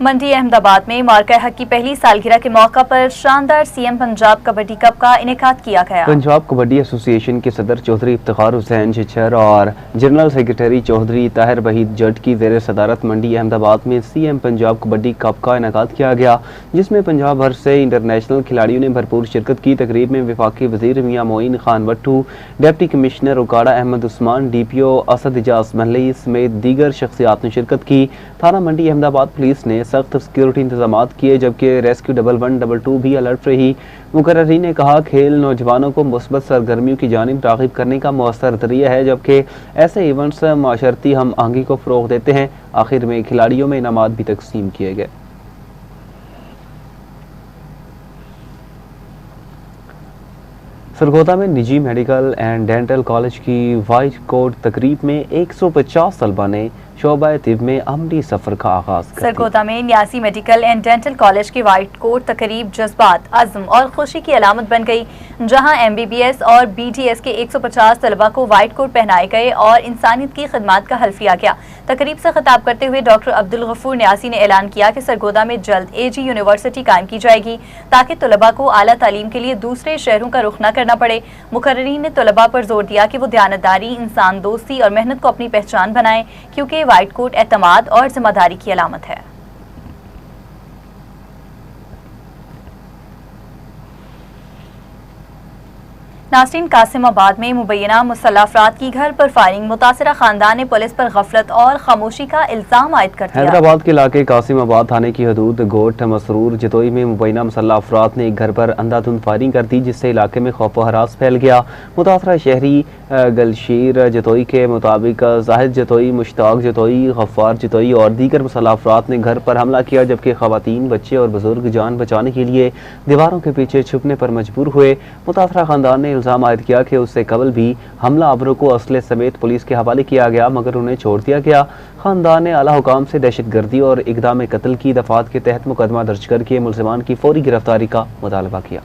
मंडी अहमदाबाद में मार्का हक की पहली सालगिरह के मौका पर शानदार सीएम पंजाब कबड्डी कप का इनेकाद किया गया। पंजाब कबड्डी एसोसिएशन के सदर चौधरी इफ्तिखार हुसैन छिछर और जनरल सेक्रेटरी चौधरी ताहिर वहीद जट की ज़ेर सदारत मंडी अहमदाबाद में सीएम पंजाब कबड्डी कप का इनेकाद किया गया, जिसमें पंजाब भर से इंटरनेशनल खिलाड़ियों ने भरपूर शिरकत की। तकरीब में वफाकी वज़ीर Mian Moin Khan Wattoo, deputy commissioner Okara Ahmed Usman, DPO Asad Ijaz Mahli समेत दीगर शख्सियात ने शिरकत की। थाना मंडी अहमदाबाद पुलिस ने सख्त सिक्योरिटी इंतजाम किए, जबकि रेस्क्यू 112 भी अलर्ट रही। मुकर्रीन ने कहा, खेल नौजवानों को मुस्बत सरगर्मियों की जानिब राग़िब करने का मौसर ज़रिया है, जबकि ऐसे इवेंट्स माशरती हम आहंगी को फ़रोग़ देते हैं। आखिर में खिलाड़ियों में इनामात भी तकसीम किए गए। सरगोदा में निजी मेडिकल एंड डेंटल कॉलेज की वाइट कोट तकरीब में 150 तलबा ने शोबा तिब में अमली सफर का आगाज कर दिया। सरगोदा में न्यासी मेडिकल एंड डेंटल कॉलेज की वाइट कोट तकरीब जज्बात, अज़्म और खुशी की अलामत बन गई, जहां MBBS और BDS के 150 तलबा को वाइट कोट पहनाए गए और इंसानियत की खिदमत का हल्फ लिया गया। तकरीब से खिताब करते हुए डॉक्टर अब्दुल गफूर न्यासी ने ऐलान किया कि सरगोदा में जल्द AG यूनिवर्सिटी कायम की जाएगी, ताकि तलबा को आला तालीम के लिए दूसरे शहरों का रुख न करना पड़े। मुकर्रीन ने तलबा पर जोर दिया कि वो दयानतदारी, इंसान दोस्ती और मेहनत को अपनी पहचान बनाएं, क्योंकि वाइट कोट एतमाद और जिम्मेदारी की अलामत है। नाज़रीन, कासिमाबाद में मुबैना मुसल्लह अफराद की घर पर फायरिंग, मुतासिरा खानदान ने पुलिस पर गफलत और खामोशी का इल्जाम आयद कर दिया। हैदराबाद के इलाके कासिमाबाद थाने की हदूद गोट मसरूर जतोई में मुबैना मुसल्लह अफराद ने एक घर पर अंधाधुंध फायरिंग कर दी, जिससे इलाके में खौफ व हरास फैल गया। मुतासरा शहरी गलशीर जतोई के मुताबिक जाहिद जतोई, मुश्ताक जतोई, गफ्फार जतोई और दीगर मुसल्लह अफराद ने घर पर हमला किया, जबकि खवातीन, बच्चे और बुजुर्ग जान बचाने के लिए दीवारों के पीछे छुपने पर मजबूर हुए। मुतासरा खानदान ने इल्जाम आयद किया कि उससे कबल भी हमला आवरों को असले समेत पुलिस के हवाले किया गया, मगर उन्हें छोड़ दिया गया। खानदान ने आला हुकाम से दहशतगर्दी और इक़दाम कत्ल की दफात के तहत मुकदमा दर्ज करके मुलजिमान की फौरी गिरफ्तारी का मुतालबा किया।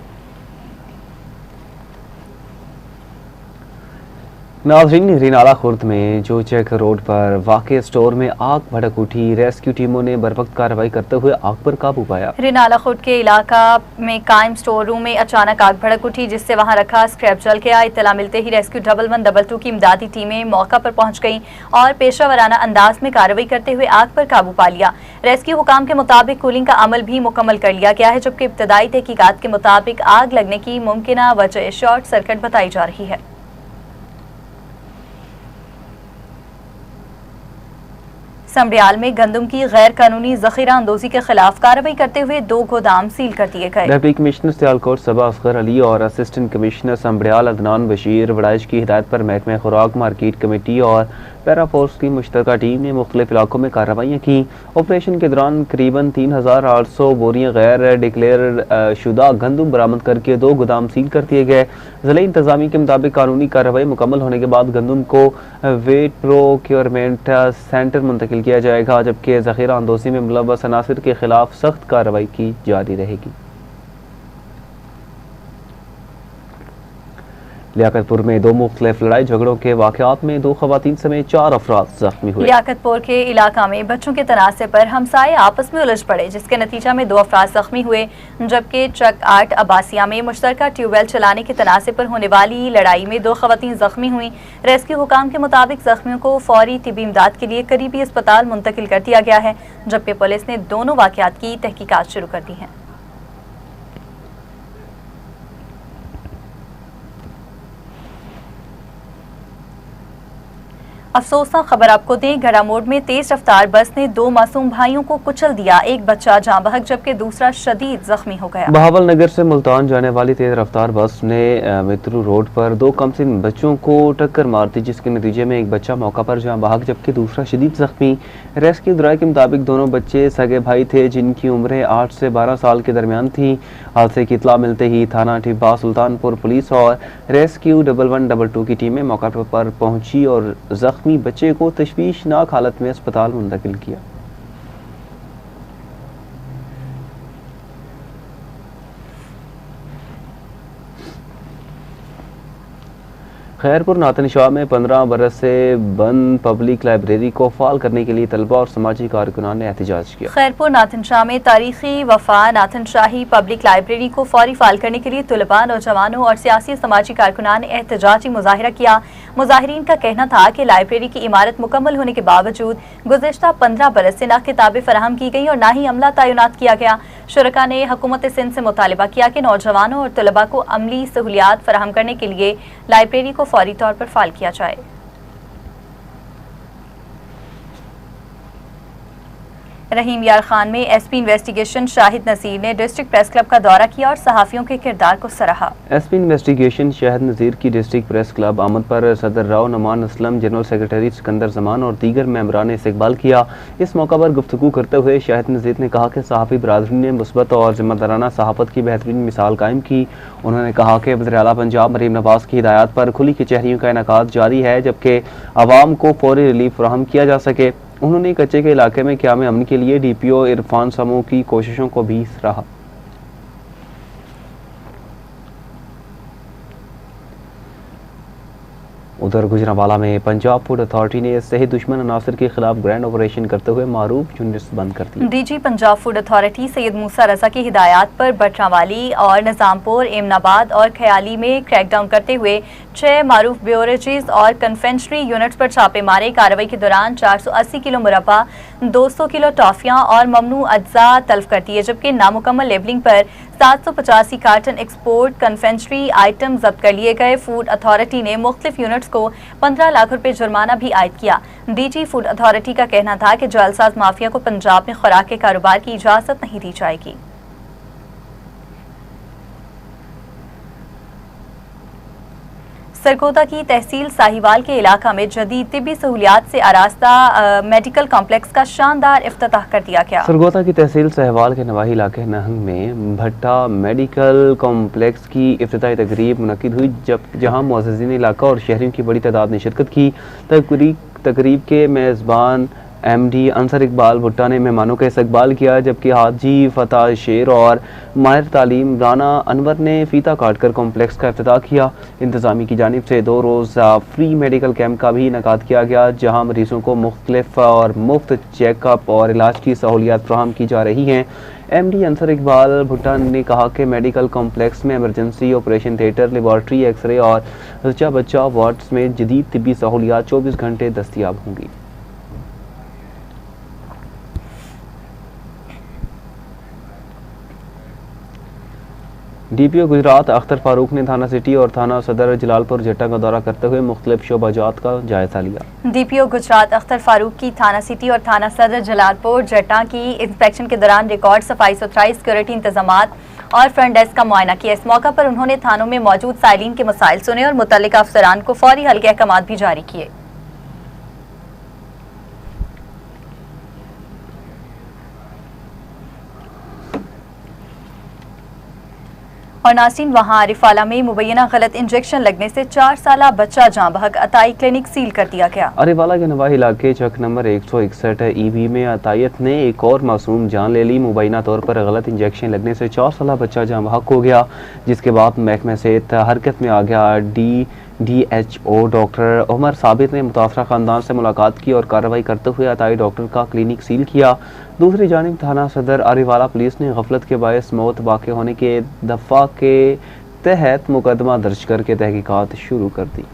नाज़रीन, रिनाला खुर्द में जो चेक रोड पर वाक़े स्टोर में आग भड़क उठी, रेस्क्यू टीमों ने बरवक्त कार्रवाई करते हुए आग पर काबू पाया। रिनाला खुर्द के इलाका में कायम स्टोर रूम में अचानक आग भड़क उठी, जिससे वहां रखा स्क्रैप जल गया। इत्तला मिलते ही रेस्क्यू 112 की इमदादी टीमें मौका पर पहुंच गईं और पेशा वराना अंदाज में कार्रवाई करते हुए आग पर काबू पा लिया। रेस्क्यू हुकाम के मुताबिक कूलिंग का अमल भी मुकम्मल कर लिया गया है, जबकि इब्तदाई तहकीकात के मुताबिक आग लगने की मुमकिना वजह शॉर्ट सर्किट बताई जा रही है। समरियाल में गंदम की गैर कानूनी जखीरा अंदोजी के खिलाफ कार्रवाई करते हुए 2 गोदाम सील कर दिए गए। डिप्टी कमिश्नर सियालकोट सबा असगर अली और असिस्टेंट कमिश्नर समरियाल अदनान बशीर वड़ाइश की हिदायत पर महकमा खुराक मार्केट कमेटी और पैरा फोर्स की मुश्तरका टीम ने मुख्तलिफ इलाकों में कार्रवाइयाँ की। ऑपरेशन के दौरान करीबन 3800 बोरियां गैर डिक्लेयर शुदा गंदम बरामद करके 2 गोदाम सील कर दिए गए। ज़िला इंतजामी के मुताबिक कानूनी कार्रवाई मुकम्मल होने के बाद गंदम को वेट प्रोक्योरमेंट सेंटर मुंतकिल किया जाएगा, जबकि ज़खीरा अंदोजी में मुलव्वस अनासिर के खिलाफ सख्त कार्रवाई की जारी रहेगी। लियाकतपुर में 2 मुख्तलिफ लड़ाई झगड़ों के वाक़यात में 2 खवातीन समेत 4 अफराद जख्मी हुए। लियाकतपुर के इलाका में बच्चों के तनाज़े पर हमसाये आपस में उलझ पड़े, जिसके नतीजा में 2 अफराद जख्मी हुए, जबकि चक 8 अब्बासिया में मुश्तरका ट्यूबवेल चलाने के तनाज़े पर होने वाली लड़ाई में 2 खवातीन जख्मी हुई। रेस्क्यू हुकाम के मुताबिक जख्मियों को फौरी तिबी इमदाद के लिए करीबी अस्पताल मुंतकिल कर दिया गया है, जबकि पुलिस ने दोनों वाक़यात की तहकीकात शुरू कर दी है। अफसोसनाक खबर आपको दें, गड़ा मोड़ में तेज रफ्तार बस ने 2 मासूम भाइयों को कुचल दिया। एक बच्चा जाँ बहक जबकि दूसरा शदीद जख्मी हो गया। बहावल नगर से मुल्तान जाने वाली तेज रफ्तार बस ने मित्रू रोड पर 2 कमसिन बच्चों को टक्कर मार दी, जिसके नतीजे में एक बच्चा मौका पर जाँ बहक जबकि दूसरा शदीद जख्मी। रेस्क्यू दराए के मुताबिक दोनों बच्चे सगे भाई थे जिनकी उम्रें 8 से 12 साल के दरमियान थी। हादसे की इतला मिलते ही थाना टिब्बा, सुल्तानपुर पुलिस और रेस्क्यू 1112 की टीमें मौका पर पहुंची और जख्मी बच्चे को तशवीशनाक हालत में अस्पताल मुंतकिल किया। खैरपुर नातन शाह में 15 बरस से बंद पब्लिक लाइब्रेरी को फाल करने के लिए तलबा और समाजी कारकुनान ने एहतजाज किया। खैरपुर नातन शाह में तारीखी वफा नातन शाही पब्लिक लाइब्रेरी को फौरी फाल करने के लिए तलबा, नौजवानों और सियासी समाजी कारकुनान ने एहतजाजी मुजाहिरा किया। मुजाहिरीन का कहना था कि लाइब्रेरी की इमारत मुकम्मल होने के बावजूद गुज़िश्ता 15 बरस से न किताबें फराहम की गई और न ही अमला तैनात किया गया। शुरका ने हुकूमत सिंध से मुतालबा किया कि नौजवानों और तलबा को अमली सहूलियात फराहम करने के लिए लाइब्रेरी को फौरी तौर पर फाल किया जाए। रहीम यार खान में एसपी इन्वेस्टिगेशन शाहिद नज़ीर ने डिस्ट्रिक्ट प्रेस क्लब का दौरा किया और सहाफ़ियों के किरदार को सराहा। एसपी इन्वेस्टिगेशन शाहिद नज़ीर की डिस्ट्रिक्ट प्रेस क्लब आमद पर सदर राव नमान असलम, जनरल सेक्रेटरी सिकंदर जमान और दीगर मेंबरान ने इस्तकबाल किया। इस मौका पर गुफ्तगू करते हुए शाहिद नज़ीर ने कहा कि सहाफ़ी बरादरी ने मुस्बत और जिम्मेदाराना सहाफ़त की बेहतरीन मिसाल कायम की। उन्होंने कहा कि वज़ीर आला पंजाब मरीम नवाज़ की हिदायत पर खुली कचहरियों का इनेकाद जारी है जबकि आवाम को फौरी रिलीफ फराहम किया जा सके। उन्होंने कच्चे के इलाके में क़याम अमन के लिए DPO इरफान समूह की कोशिशों को भी सराहा। उधर गुजरांवाला में पंजाब फूड अथॉरिटी ने सही दुश्मन अनासर के खिलाफ ग्रैंड ऑपरेशन करते हुए मारूफ यूनिट्स बंद कर दी। DG Punjab food authority Syed Musa Raza की हिदायत पर बटरावाली और निजामपुर, एमनाबाद और ख्याली में क्रैकडाउन करते हुए 6 मारूफ ब्योरेजेस और कन्फेक्शनरी यूनिट्स पर छापे मारे। कार्रवाई के दौरान 480 किलो मुरब्बा, 200 किलो टॉफियां और ममनू अज्जा तल्फ कर दिए जबकि नामुकम्मल लेबलिंग पर 785 कार्टन एक्सपोर्ट कन्फेक्शनरी आइटम जब्त कर लिए गए। फूड अथॉरिटी ने मुख्तलिफ यूनिट्स को 15 लाख रुपए जुर्माना भी आयद किया। DG फूड अथॉरिटी का कहना था कि जालसाज माफिया को पंजाब में खुराक के कारोबार की इजाजत नहीं दी जाएगी। सरगोदा की तहसील साहिवाल के इलाका में जदीद तिब्बी सहूलियात से आरास्ता मेडिकल कॉम्प्लेक्स का शानदार इफ्तिताह कर दिया गया। सरगोदा की तहसील साहिवाल के नवाही इलाके नहंग में भट्टा मेडिकल कॉम्प्लेक्स की इफ्तिताही तकरीब मुनक्किद हुई जहां मुअज़्ज़िज़ीन इलाका और शहरियों की बड़ी तादाद ने शिरकत की। तकरीब के मेज़बान MD अंसर इकबाल भुट्टा ने मेहमानों का इस्तकबाल किया जबकि हाजी फतह शेर और माहिर तालीम राना अनवर ने फीता काट कर कॉम्प्लेक्स का इफ्तिताह किया। इंतजामी की जानिब से 2 रोज़ा फ्री मेडिकल कैंप का भी इनेकाद किया गया जहां मरीजों को मुख्तलिफ और मुफ्त चेकअप और इलाज की सहूलियात फराहम की जा रही हैं। MD अंसर इकबाल भुट्टा ने कहा कि मेडिकल कॉम्प्लेक्स में emergency, operation theatre, laboratory, x ray और जच्चा बच्चा वार्ड्स में जदीद तिब्बी सहूलियात 24 घंटे दस्तियाब होंगी। DPO गुजरात अख्तर फारूक ने थाना सिटी और थाना सदर जलालपुर जट्टा का दौरा करते हुए मुख्तलिफ शोबाजात का जायजा लिया। DPO गुजरात अख्तर फारूक की थाना सिटी और थाना सदर जलालपुर जट्टा की इंस्पेक्शन के दौरान रिकॉर्ड सफाई सुथराई, सिक्योरिटी इंतजामात और फ्रंट डेस्क का मुआयना किया। इस मौका पर उन्होंने थानों में मौजूद साइलिन के मसाइल सुने और मुतल्लिका अफसरान को फौरी हल के अहकाम भी जारी किए। और नासिन वहाँ आरिफाला में मुबैना गलत इंजेक्शन लगने से 4 साला बच्चा जाँ बहक, अताई क्लिनिक सील कर दिया गया। आरिफाला के नवाही इलाके चक नंबर 161 EB में अतायत ने एक और मासूम जान ले ली। मुबैना तौर पर गलत इंजेक्शन लगने से 4 साला बच्चा जाँ बहक हो गया जिसके बाद महकमे सेहत हरकत में आ गया। DHO डॉक्टर उमर साबित ने मुतासरा खानदान से मुलाकात की और कार्रवाई करते हुए अताई डॉक्टर का क्लिनिक सील किया। दूसरी जानिब थाना सदर आरिवाला पुलिस ने गफलत के बायस मौत वाक़ होने के दफ़ा के तहत मुकदमा दर्ज करके तहकीकात शुरू कर दी।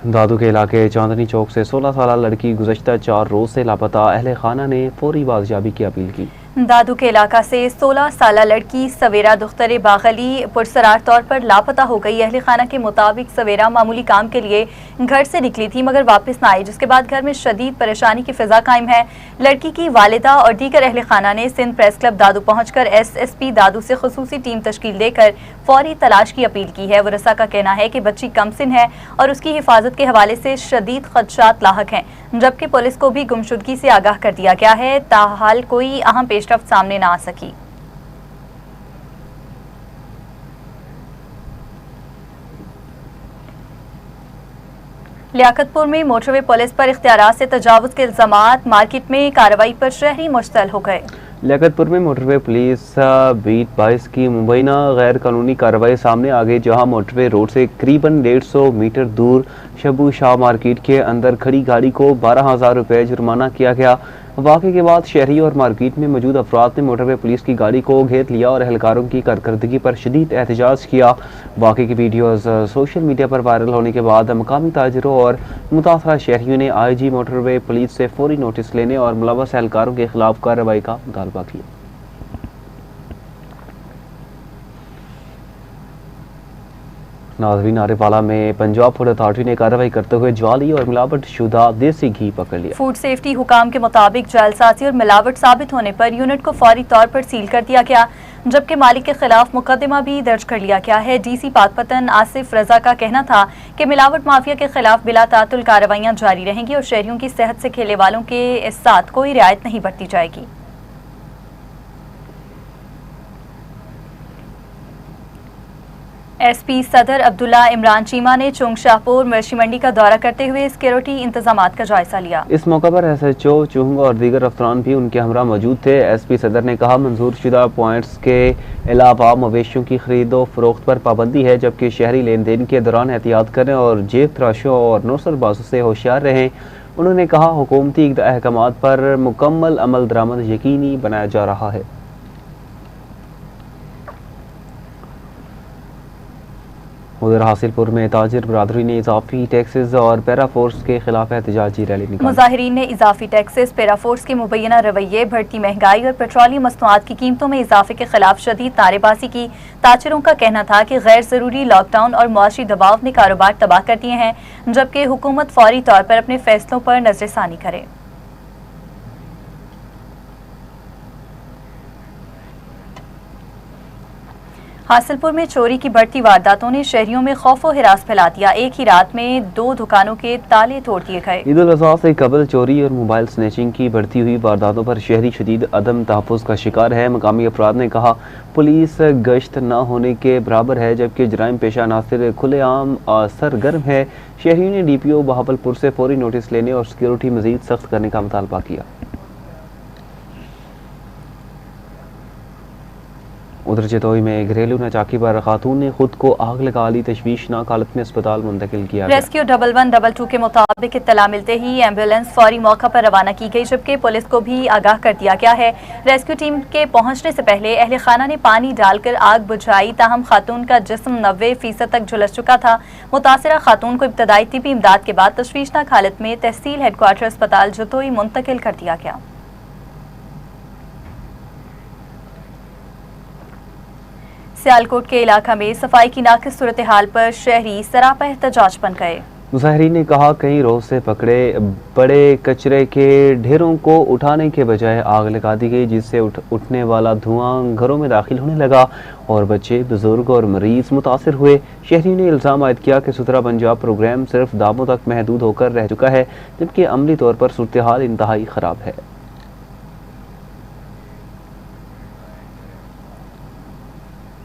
दादू के इलाके चांदनी चौक से 16 साला लड़की गुज़श्ता 4 रोज़ से लापता, अहले खाना ने फौरी बाजियाबी की अपील की। दादू के इलाका से 16 साला लड़की सवेरा दुख्तरे बागली पुरसरार तौर पर लापता हो गई। अहले खाना के मुताबिक सवेरा मामूली काम के लिए घर से निकली थी मगर वापस न आई, जिसके बाद घर में शदीद परेशानी की फिजा कायम है। लड़की की वालिदा और दीगर अहले खाना ने सिंध प्रेस क्लब दादू पहुंचकर SSP दादू से खुसूसी टीम तश्कील देकर फौरी तलाश की अपील की है। वरसा का कहना है कि बच्ची कमसिन है और उसकी हिफाजत के हवाले से शदीद खदशात लाहक हैं, जबकि पुलिस को भी गुमशुदगी से आगाह कर दिया गया है। ताहाल कोई अहम पेशरफ्त सामने न आ सकी। लियाकतपुर में मोटरवे पुलिस पर इख्तियारात से तजावुज के इल्जामात, मार्केट में कार्रवाई पर शहरी मुश्तल हो गए। लियाकतपुर में मोटरवे पुलिस बीट 22 की मुबैना गैर कानूनी कार्रवाई सामने आ गई, जहां मोटरवे रोड से करीबन 150 मीटर दूर शबू शाह मार्केट के अंदर खड़ी गाड़ी को 12,000 रुपये जुर्माना किया गया। वाक़े के बाद शहरी और मार्केट में मौजूद अफराद ने मोटरवे पुलिस की गाड़ी को घेर लिया और एहलकारों की कारकर्दगी पर शदीद एहतजाज किया। वाक़े की वीडियोज़ सोशल मीडिया पर वायरल होने के बाद मकामी ताजरों और मुतासरा शहरियों ने IG मोटरवे पुलिस से फौरी नोटिस लेने और मुलव्वस एहलकारों के खिलाफ कार्रवाई का मुतालबा किया। नाज़रीन, आरिफवाला में पंजाब फूड अथॉरिटी ने कार्रवाई करते हुए जाली और मिलावट शुदा देसी घी पकड़ लिया। फूड सेफ्टी हुकाम के मुताबिक जालसाजी और मिलावट साबित होने पर यूनिट को फौरी तौर पर सील कर दिया गया, जबकि मालिक के खिलाफ मुकदमा भी दर्ज कर लिया गया है। DC पाकपतन आसिफ रजा का कहना था कि मिलावट माफिया के खिलाफ बिला तातुल कार्रवाइयां जारी रहेंगी और शहरियों की सेहत से खेलने वालों के साथ कोई रियायत नहीं बरती जाएगी। SP सदर अब्दुल्ला इमरान चीमा ने चुंग शाहपुर मवेशी मंडी का दौरा करते हुए सिक्योरिटी इंतजामात का जायजा लिया। इस मौका पर SHO चुंग और दीगर अफसरान भी उनके हमरा मौजूद थे। SP सदर ने कहा, मंजूर शुदा पॉइंट्स के अलावा मवेशियों की खरीदो फरोख्त पर पाबंदी है, जबकि शहरी लेन देन के दौरान एहतियात करें और जेब तराशों और नौसरबाजों से होशियार रहें। उन्होंने कहा, हुकूमती अहकामात पर मुकम्मल अमल दरामद यकीनी बनाया जा रहा है। उधर हासिलपुर में ताजिर बरादरी ने इजाफी टैक्सेस और पैराफोर्स के खिलाफ एहतजाजी रैली निकाली। मुजाहिरीन ने इजाफी टैक्सेस, पैराफोर्स के मुबैना रवैये, बढ़ती महंगाई और पेट्रोलियम मसनूआत की कीमतों में इजाफे के खिलाफ शदीद नारेबाजी की। ताजिरों का कहना था कि गैर जरूरी लॉकडाउन और मुआशी दबाव ने कारोबार तबाह कर दिए हैं, जबकि हुकूमत फौरी तौर पर अपने फैसलों पर नजरसानी करे। हासिलपुर में चोरी की बढ़ती वारदातों ने शहरियों में खौफ और हिरास फैला दिया। एक ही रात में 2 दुकानों के ताले तोड़ दिए गए। ईद उल अज़हा से कबल चोरी और मोबाइल स्नैचिंग की बढ़ती हुई वारदातों पर शहरी शदीद अदम तहफ़्फ़ुज़ का शिकार है। मकामी अफराद ने कहा, पुलिस गश्त न होने के बराबर है, जबकि जराइम पेशा नासिर खुलेआम सरगर्म है। शहरियों ने DPO बहावलपुर से फौरी नोटिस लेने और सिक्योरिटी मज़ीद सख्त करने का मुतालबा किया। उधर जतोई में घरेलू नाचाकी पर खातून ने खुद को आग लगा ली, तशवीशनाक हालत में अस्पताल मुंतकिल किया। रेस्क्यू 1112 के मुताबिक इत्तला मिलते ही एम्बुलेंस फौरी मौका पर रवाना की गई, जबकि पुलिस को भी आगाह कर दिया गया है। रेस्क्यू टीम के पहुंचने से पहले अहले खाना ने पानी डालकर आग बुझाई, ताहम खातून का जिस्म 90% तक झुलस चुका था। मुतासिरा खातून को इब्तदाई तिब्बी इमदाद के बाद तशवीशनाक हालत में तहसील हेडक्वार्टर अस्पताल जतोई मुंतकिल कर दिया गया। सियालकोट के इलाका में सफाई की नाकिस सूरत हाल पर शहरी सरापा एहतजाज बन गए। मुजाहिरीन ने कहा, कई रोज से पकड़े बड़े कचरे के ढेरों को उठाने के बजाय आग लगा दी गई, जिससे उठने वाला धुआं घरों में दाखिल होने लगा और बच्चे, बुजुर्ग और मरीज मुतासिर हुए। शहरी ने इल्जाम आयद किया कि सुथरा पंजाब प्रोग्राम सिर्फ दावों तक महदूद होकर रह चुका है, जबकि अमली तौर पर सूरत हाल इंतहाई खराब है।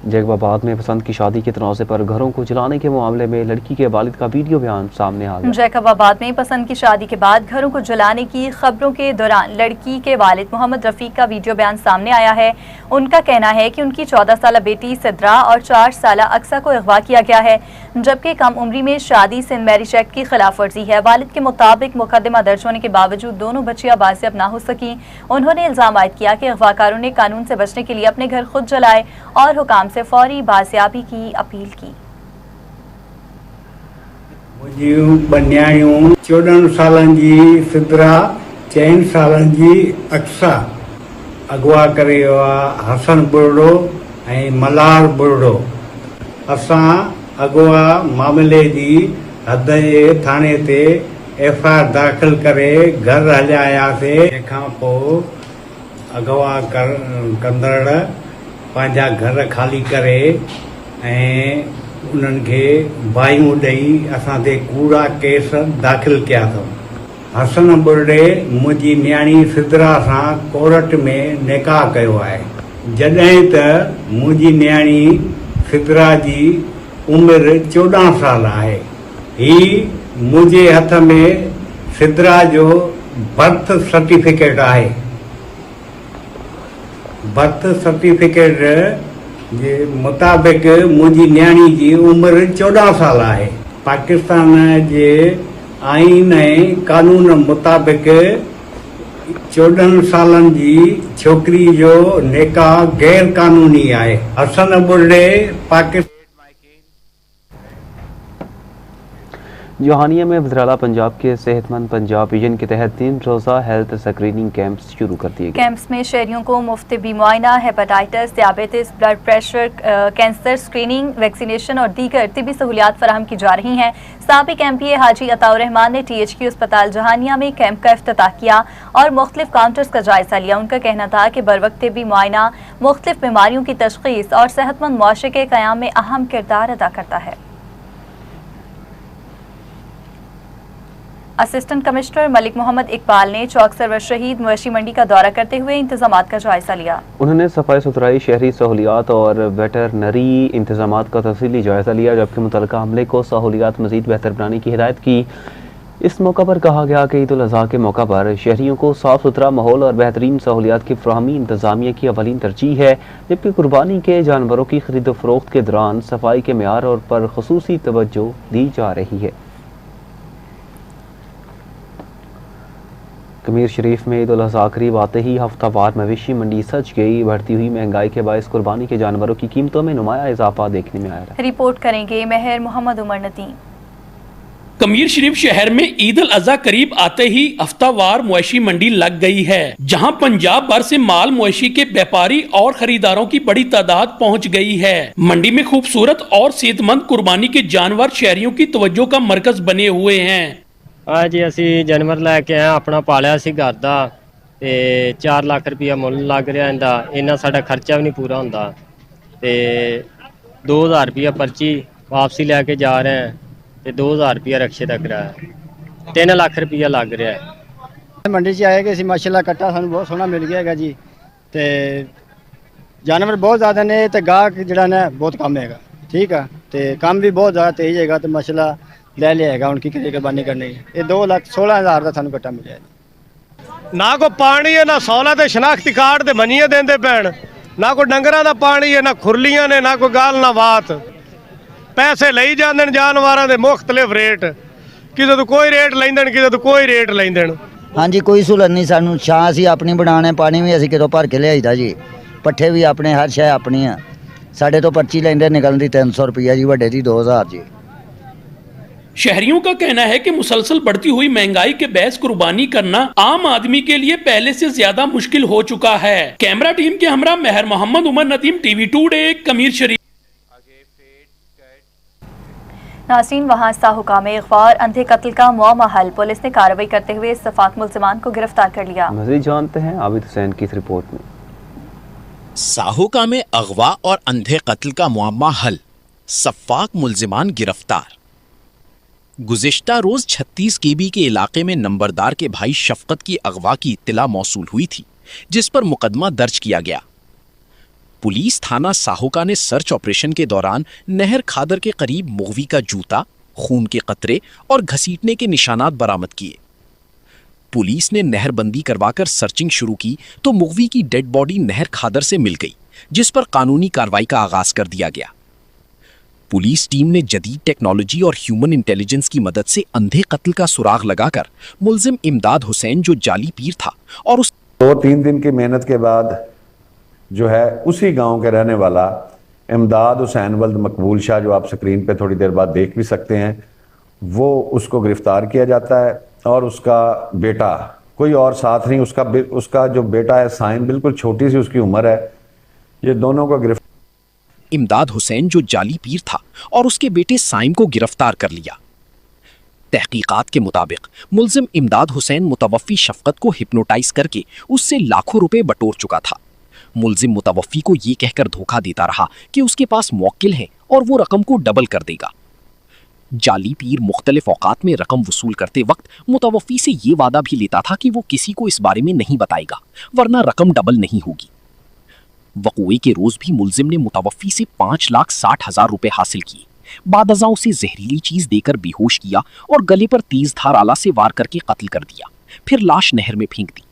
जैकबाबाद में पसंद की शादी के तनाज़े पर घरों को जलाने के मामले में लड़की के वालिद का वीडियो बयान सामने आ गया। जैकबाबाद में पसंद की शादी के बाद घरों को जलाने की खबरों के दौरान लड़की के वालिद मोहम्मद रफीक का वीडियो बयान सामने आया है। उनका कहना है कि उनकी 14 साला बेटी सिद्रा और 4 साला अक्सा को अगवा किया गया है, जबकि कम उम्री में शादी सिंध मैरिज एक्ट की खिलाफ वर्जी है। वालिद के मुताबिक मुकदमा दर्ज होने के बावजूद दोनों बच्चियां बाजियाब ना हो सकी। उन्होंने इल्जाम आयद किया कि अगवाकारों ने कानून से बचने के लिए अपने घर खुद जलाए और हुकाम से फौरी बाजियाबी की अपील की। बन्यायूं 14 सालनि जी सिद्रा, 4 सालनि जी अक्सा अगवा करे वियो आहे हसन बुरड़ो ऐं मलार बुरड़ो। असां अगवा मामले जी हद जे थाणे ते FIR दाख़िल करे घर हलिया आयासीं। तंहिंखां पोइ अगवा कंदड़ पंहिंजा घर ख़ाली करे ऐं उन्हनि खे बायूं ॾेई असां ते कूड़ा केस दाख़िल कया अथऊं। हसन बुरड़े मुंहिंजी न्याणी सिद्रा सां कोर्ट में निकाह कयो आहे, जॾहिं त मुंहिंजी न्याणी सिद्रा जी उमिरि 14 साल आहे। ही मुंहिंजे हथ में सिद्रा जो बर्थ सर्टिफिकेट आहे। बर्थ सर्टिफिकेट जे मुताबिक़ मुंहिंजी न्याणी जी उमिरि 14 साल आहे। पाकिस्तान जे आइन ऐं कानून मुताबिक़ 14 सालनि जी छोकिरी जो निकाह गैर कानूनी आहे। हसन बुरड़े पाकिस्तान जोहानिया में वज़ीर-ए-आला पंजाब के सेहतमंद पंजाब विजन के तहत 3 रोज़ा हेल्थ स्क्रीनिंग कैंप्स शुरू कर दिए गए। कैंप्स में शहरियों को मुफ्त तिब्बी मुआयना, hepatitis, diabetes, blood pressure, cancer screening, vaccination और दीगर तिब्बी सहूलियात फराहम की जा रही हैं। साबिक MP हाजी अताउर रहमान ने THQ अस्पताल जहानिया में कैंप का इफ्तिताह किया और मुख्तलिफ काउंटर्स का जायजा लिया। उनका कहना था कि बर वक्त तिब्बी मुआयना मुख्तलिफ बीमारियों की तशखीस और सेहतमंद मुआशरे के क़याम में अहम किरदार अदा करता है। असिस्टेंट कमिश्नर मलिक मोहम्मद इकबाल ने चौक सरवर शहीद मवेशी मंडी का दौरा करते हुए इंतजामात का जायजा लिया। उन्होंने सफाई सुथराई, शहरी सहूलियात और वेटरनरी इंतजामात का तफसीली जायजा लिया, जबकि मुतल्लिका अमले को सहूलियात मजीद बेहतर बनाने की हिदायत की। इस मौका पर कहा गया कि ईद उल अज़हा के मौका पर शहरियों को साफ सुथरा माहौल और बेहतरीन सहूलियात की फराहमी इंतजामिया की अवलीन तरजीह है, जबकि कुर्बानी के जानवरों की खरीद फरोख्त के दौरान सफाई के मेयार और पर खुसूसी तवज्जो दी जा रही है। कमीर शरीफ में ईद उल अज़हा करीब आते ही हफ्तावार मवेशी मंडी सज गई। बढ़ती हुई महंगाई के बायस कुर्बानी के जानवरों की कीमतों में नुमाया इजाफा देखने में आया है। रिपोर्ट करेंगे मेहर मोहम्मद उमर नदीम। कमीर शरीफ शहर में ईद उल अज़हा करीब आते ही हफ्तावार मवेशी मंडी लग गई है, जहां पंजाब भर से माल मवेशी के व्यापारी और खरीदारों की बड़ी तादाद पहुंच गई है। मंडी में खूबसूरत और सेहतमंद कुर्बानी के जानवर शहरियों की तवज्जो का मरकज बने हुए हैं। आज असी जानवर लैके आए, अपना पालिया सी घर दा ते 4 लाख रुपया मुल लग रहा इंदा, इन्ना साडा खर्चा भी नहीं पूरा होंदा ते 2000 रुपया पर्ची वापसी लैके जा रहे हैं ते 2000 रुपया रक्शे का किराया, 3 लाख रुपया लग रहा है। मंडी च आए कि माशाल्लाह कट्टा सानू बहुत सोहना मिल गया है जी, ते जानवर बहुत ज़्यादा ने ते गाहक जिहड़ा ने बहुत कम हैगा, ठीक है, ते काम भी बहुत ज़्यादा तेज हैगा, तो माशाल्लाह ले लिया उनकी कुर्बानी करनी। ये 2,16,000 का सानू कट्टा मिले। ना कोई पानी है, ना सौला ते शनाख्ती कार्ड ते मनिए देंदे पैण, ना कोई डंगरां दा पानी है, ना खुरलियां ने, ना कोई गाल ना बात। पैसे लई जांदे जानवरां दे मुख्तलिफ रेट, किसे तो कोई रेट लैंदे किसे तो कोई रेट लैंदे। हाँ जी, कोई सहूलत नहीं सानू, छां असीं अपनी बनाने, पानी भी असीं कितों भर के लियाईदा जी, पट्ठे भी अपने, हर शै अपनी है। साडे तो पर्ची लैंदे निकलण दी 300 रुपया जी, वड्डे दी 2000 जी। शहरियों का कहना है कि मुसलसल बढ़ती हुई महंगाई के बहस कुर्बानी करना आम आदमी के लिए पहले से ज्यादा मुश्किल हो चुका है। कैमरा टीम के हमरा मेहर मोहम्मद उमर नदीम, TV टुडे, कमीर शरीफ। नाज़रीन, वहाँ साहुका में अगवा और अंधे कत्ल का मुआमा हल, पुलिस ने कार्रवाई करते हुए सफाक मुल्जिमान को गिरफ्तार कर लिया। मज़ीद जानते हैं आबिद हुसैन की इस रिपोर्ट में। साहुका में अगवा और अंधे कत्ल का मुआमा हल, सफाक मुल्जिमान गिरफ्तार। गुज़िश्ता रोज 36 KB के इलाके में नंबरदार के भाई शफकत की अगवा की इत्तला मौसूल हुई थी, जिस पर मुकदमा दर्ज किया गया। पुलिस थाना साहुका ने सर्च ऑपरेशन के दौरान नहर खादर के करीब मुगवी का जूता, खून के कतरे और घसीटने के निशानात बरामद किए। पुलिस ने नहरबंदी करवाकर सर्चिंग शुरू की तो मुगवी की डेड बॉडी नहर खादर से मिल गई, जिस पर कानूनी कार्रवाई का आगाज कर दिया गया। पुलिस टीम ने जदीद टेक्नोलॉजी और ह्यूमन इंटेलिजेंस की मदद से अंधे कत्ल का सुराग लगाकर मुल्जिम इमदाद हुसैन, जो जाली पीर था, और उस 2-3 दिन की मेहनत के बाद जो है उसी गांव के रहने वाला इमदाद हुसैन वल्द मकबूल शाह, जो आप स्क्रीन पे थोड़ी देर बाद देख भी सकते हैं, वो उसको गिरफ्तार किया जाता है और उसका बेटा कोई और साथ नहीं, उसका जो बेटा है साइम, बिल्कुल छोटी सी उसकी उम्र है। ये दोनों को गिरफ्तार। इमदाद हुसैन जो जाली पीर था और उसके बेटे साइम को गिरफ्तार कर लिया। तहकीकात के मुताबिक मुल्जिम इमदाद हुसैन मुतवफ़ी शफकत को हिप्नोटाइज करके उससे लाखों रुपए बटोर चुका था। मुल्जिम मुतवफ़ी को ये कहकर धोखा देता रहा कि उसके पास मौक्किल है और वो रकम को डबल कर देगा। जाली पीर मुख्तलिफ औकात में रकम वसूल करते वक्त मुतवफ़ी से ये वादा भी लेता था कि वो किसी को इस बारे में नहीं बताएगा वरना रकम डबल नहीं होगी। वक़ूए के रोज भी मुल्जिम ने मुतवफ़ी से 5,60,000 रुपए हासिल किए। बादअज़ा उसे जहरीली चीज देकर बेहोश किया और गले पर तेज धार आला से वार करके कत्ल कर दिया, फिर लाश नहर में फेंक दी।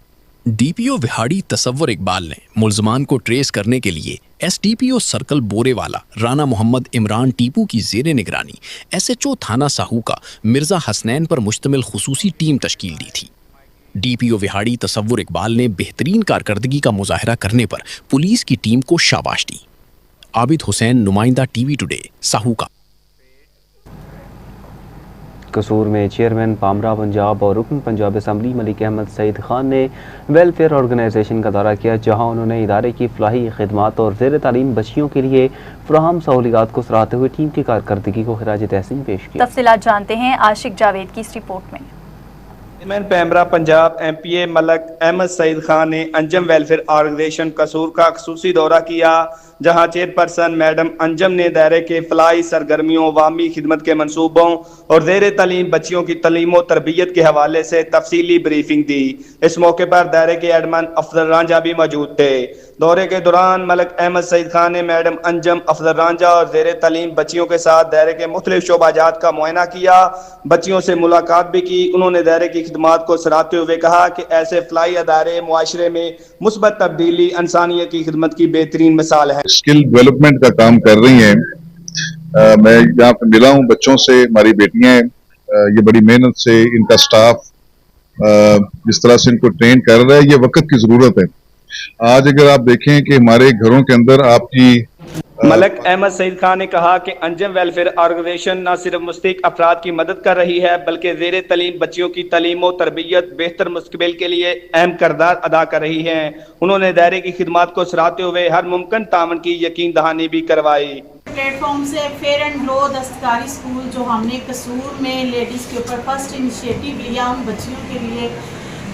डीपीओ विहाड़ी तसव्वुर इकबाल ने मुल्ज़मान को ट्रेस करने के लिए एसडीपीओ सर्कल बोरेवाला राना मोहम्मद इमरान टीपू की ज़ेरे निगरानी एसएचओ थाना साहू का मिर्ज़ा हसनैन पर मुश्तमिल खुसूसी टीम तश्कील दी थी। डीपीओ विहाड़ी तसव्वुर इकबाल ने बेहतरीन कारकर्दगी का मुजाहरा करने पर पुलिस की टीम को शाबाश दी। आबिद हुसैन, नुमाइंदा टीवी टुडे, साहू का। कसूर में चेयरमैन पामरा पंजाब और रुकन पंजाब असम्बली मलिक अहमद सईद खान ने वेलफेयर ऑर्गेनाइजेशन का दौरा किया, जहां उन्होंने इदारे की फलाही खिदमात और ज़ेर तालीम बच्चियों के लिए फ्राहम सहूलियात को सराहते हुए टीम की कारकर्दगी को खिराज तहसीन पेश किया। तफसीलात जानते हैं आशिक जावेद की इस रिपोर्ट में। चेयरमैन पैमरा पंजाब MPA मलिक अहमद सईद खान ने अंजम वेलफेयर ऑर्गेनाइजेशन कसूर का खसूसी दौरा किया, जहां चेयरपर्सन मैडम अंजम ने दायरे के फलाई सरगर्मियों, वामी खिदमत के मनसूबों और ज़ेर तालीम बच्चियों की तलीम व तरबियत के हवाले से तफसीली ब्रीफिंग दी। इस मौके पर दायरे के एडमन अफजल रांझा भी मौजूद थे। दौरे के दौरान मलिक अहमद सईद खान ने मैडम अंजम, अफजल रांझा और ज़ेर तालीम बच्चियों के साथ दायरे के मुख्तलिफ शोबाजात का मुआयना किया, बच्चियों से मुलाकात भी की। उन्होंने दायरे की खिदमात को सराहते हुए कहा कि ऐसे फलाई अदारे मुआशरे में मुस्बत तब्दीली, इंसानियत की खिदमत की बेहतरीन मिसाल है। स्किल डेवलपमेंट का काम कर रही हैं। मैं यहाँ पे मिला हूँ बच्चों से, हमारी बेटियां हैं, ये बड़ी मेहनत से इनका स्टाफ जिस तरह से इनको ट्रेन कर रहा है, ये वक्त की जरूरत है। आज अगर आप देखें कि हमारे घरों के अंदर आपकी मलिक अहमद सईद खान ने कहा कि अंजम वेलफेयर ऑर्गेनाइजेशन न सिर्फ मुस्तहिक अफराद की मदद कर रही है बल्कि ज़ेर तलीम बच्चियों की तलीम और तरबियत बेहतर मुस्तकबिल के लिए अहम किरदार अदा कर रही है। उन्होंने दायरे की खिदमात को सराहते हुए हर मुमकिन तावन की यकीन दहानी भी करवाई। प्लेटफॉर्म से फेयर एंड लो दस्तकारी स्कूल जो हमने कसूर में लेडीज़ के ऊपर फर्स्ट इनिशिएटिव लिया, उन बच्चियों के लिए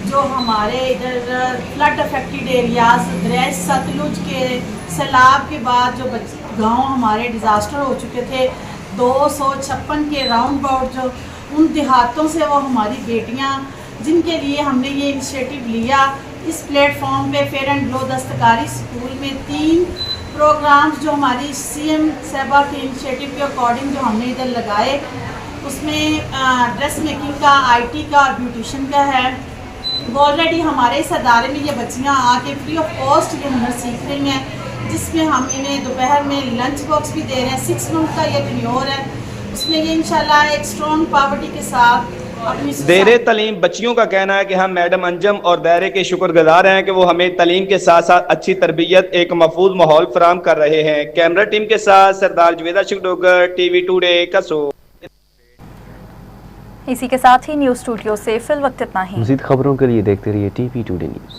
जो हमारे इधर फ्लड अफेक्टेड एरियाज, दरिया सतलुज के सैलाब के बाद जो गांव हमारे डिज़ास्टर हो चुके थे, 256 के राउंड अबाउट, जो उन देहातों से वो हमारी बेटियां, जिनके लिए हमने ये इनिशिएटिव लिया। इस प्लेटफॉर्म पे फेयर एंड लो दस्तकारी स्कूल में 3 प्रोग्राम्स जो हमारी CM साहबा के इनिशिएटिव के अकॉर्डिंग जो हमने इधर लगाए, उसमें ड्रेस मेकिंग का, IT का और ब्यूटिशन का है। ऑलरेडी हमारे इस अदारे में ये बच्चियाँ आके फ्री ऑफ कॉस्ट ये हुनर सीख रही हैं, जिसमें हम इन्हें दोपहर में लंच बॉक्स भी दे रहे हैं। 6 मंथ का ये टेन्योर है, उसमें ये इंशाल्लाह एक स्ट्रॉन्ग पॉवर्टी के साथ अपनी ज़ेर तलीम बच्चियों का कहना है कि हम मैडम अंजम और दायरे के शुक्रगुजार हैं कि वो हमें तलीम के साथ साथ अच्छी तरबियत, एक महफूज माहौल फराहम कर रहे हैं। कैमरा टीम के साथ सरदार जुवेदा शिकडोगर, टीवी टुडे, कसूर। इसी के साथ ही न्यूज़ स्टूडियो से फिल वक्त इतना ही। मज़ीद खबरों के लिए देखते रहिए टीवी टुडे न्यूज़।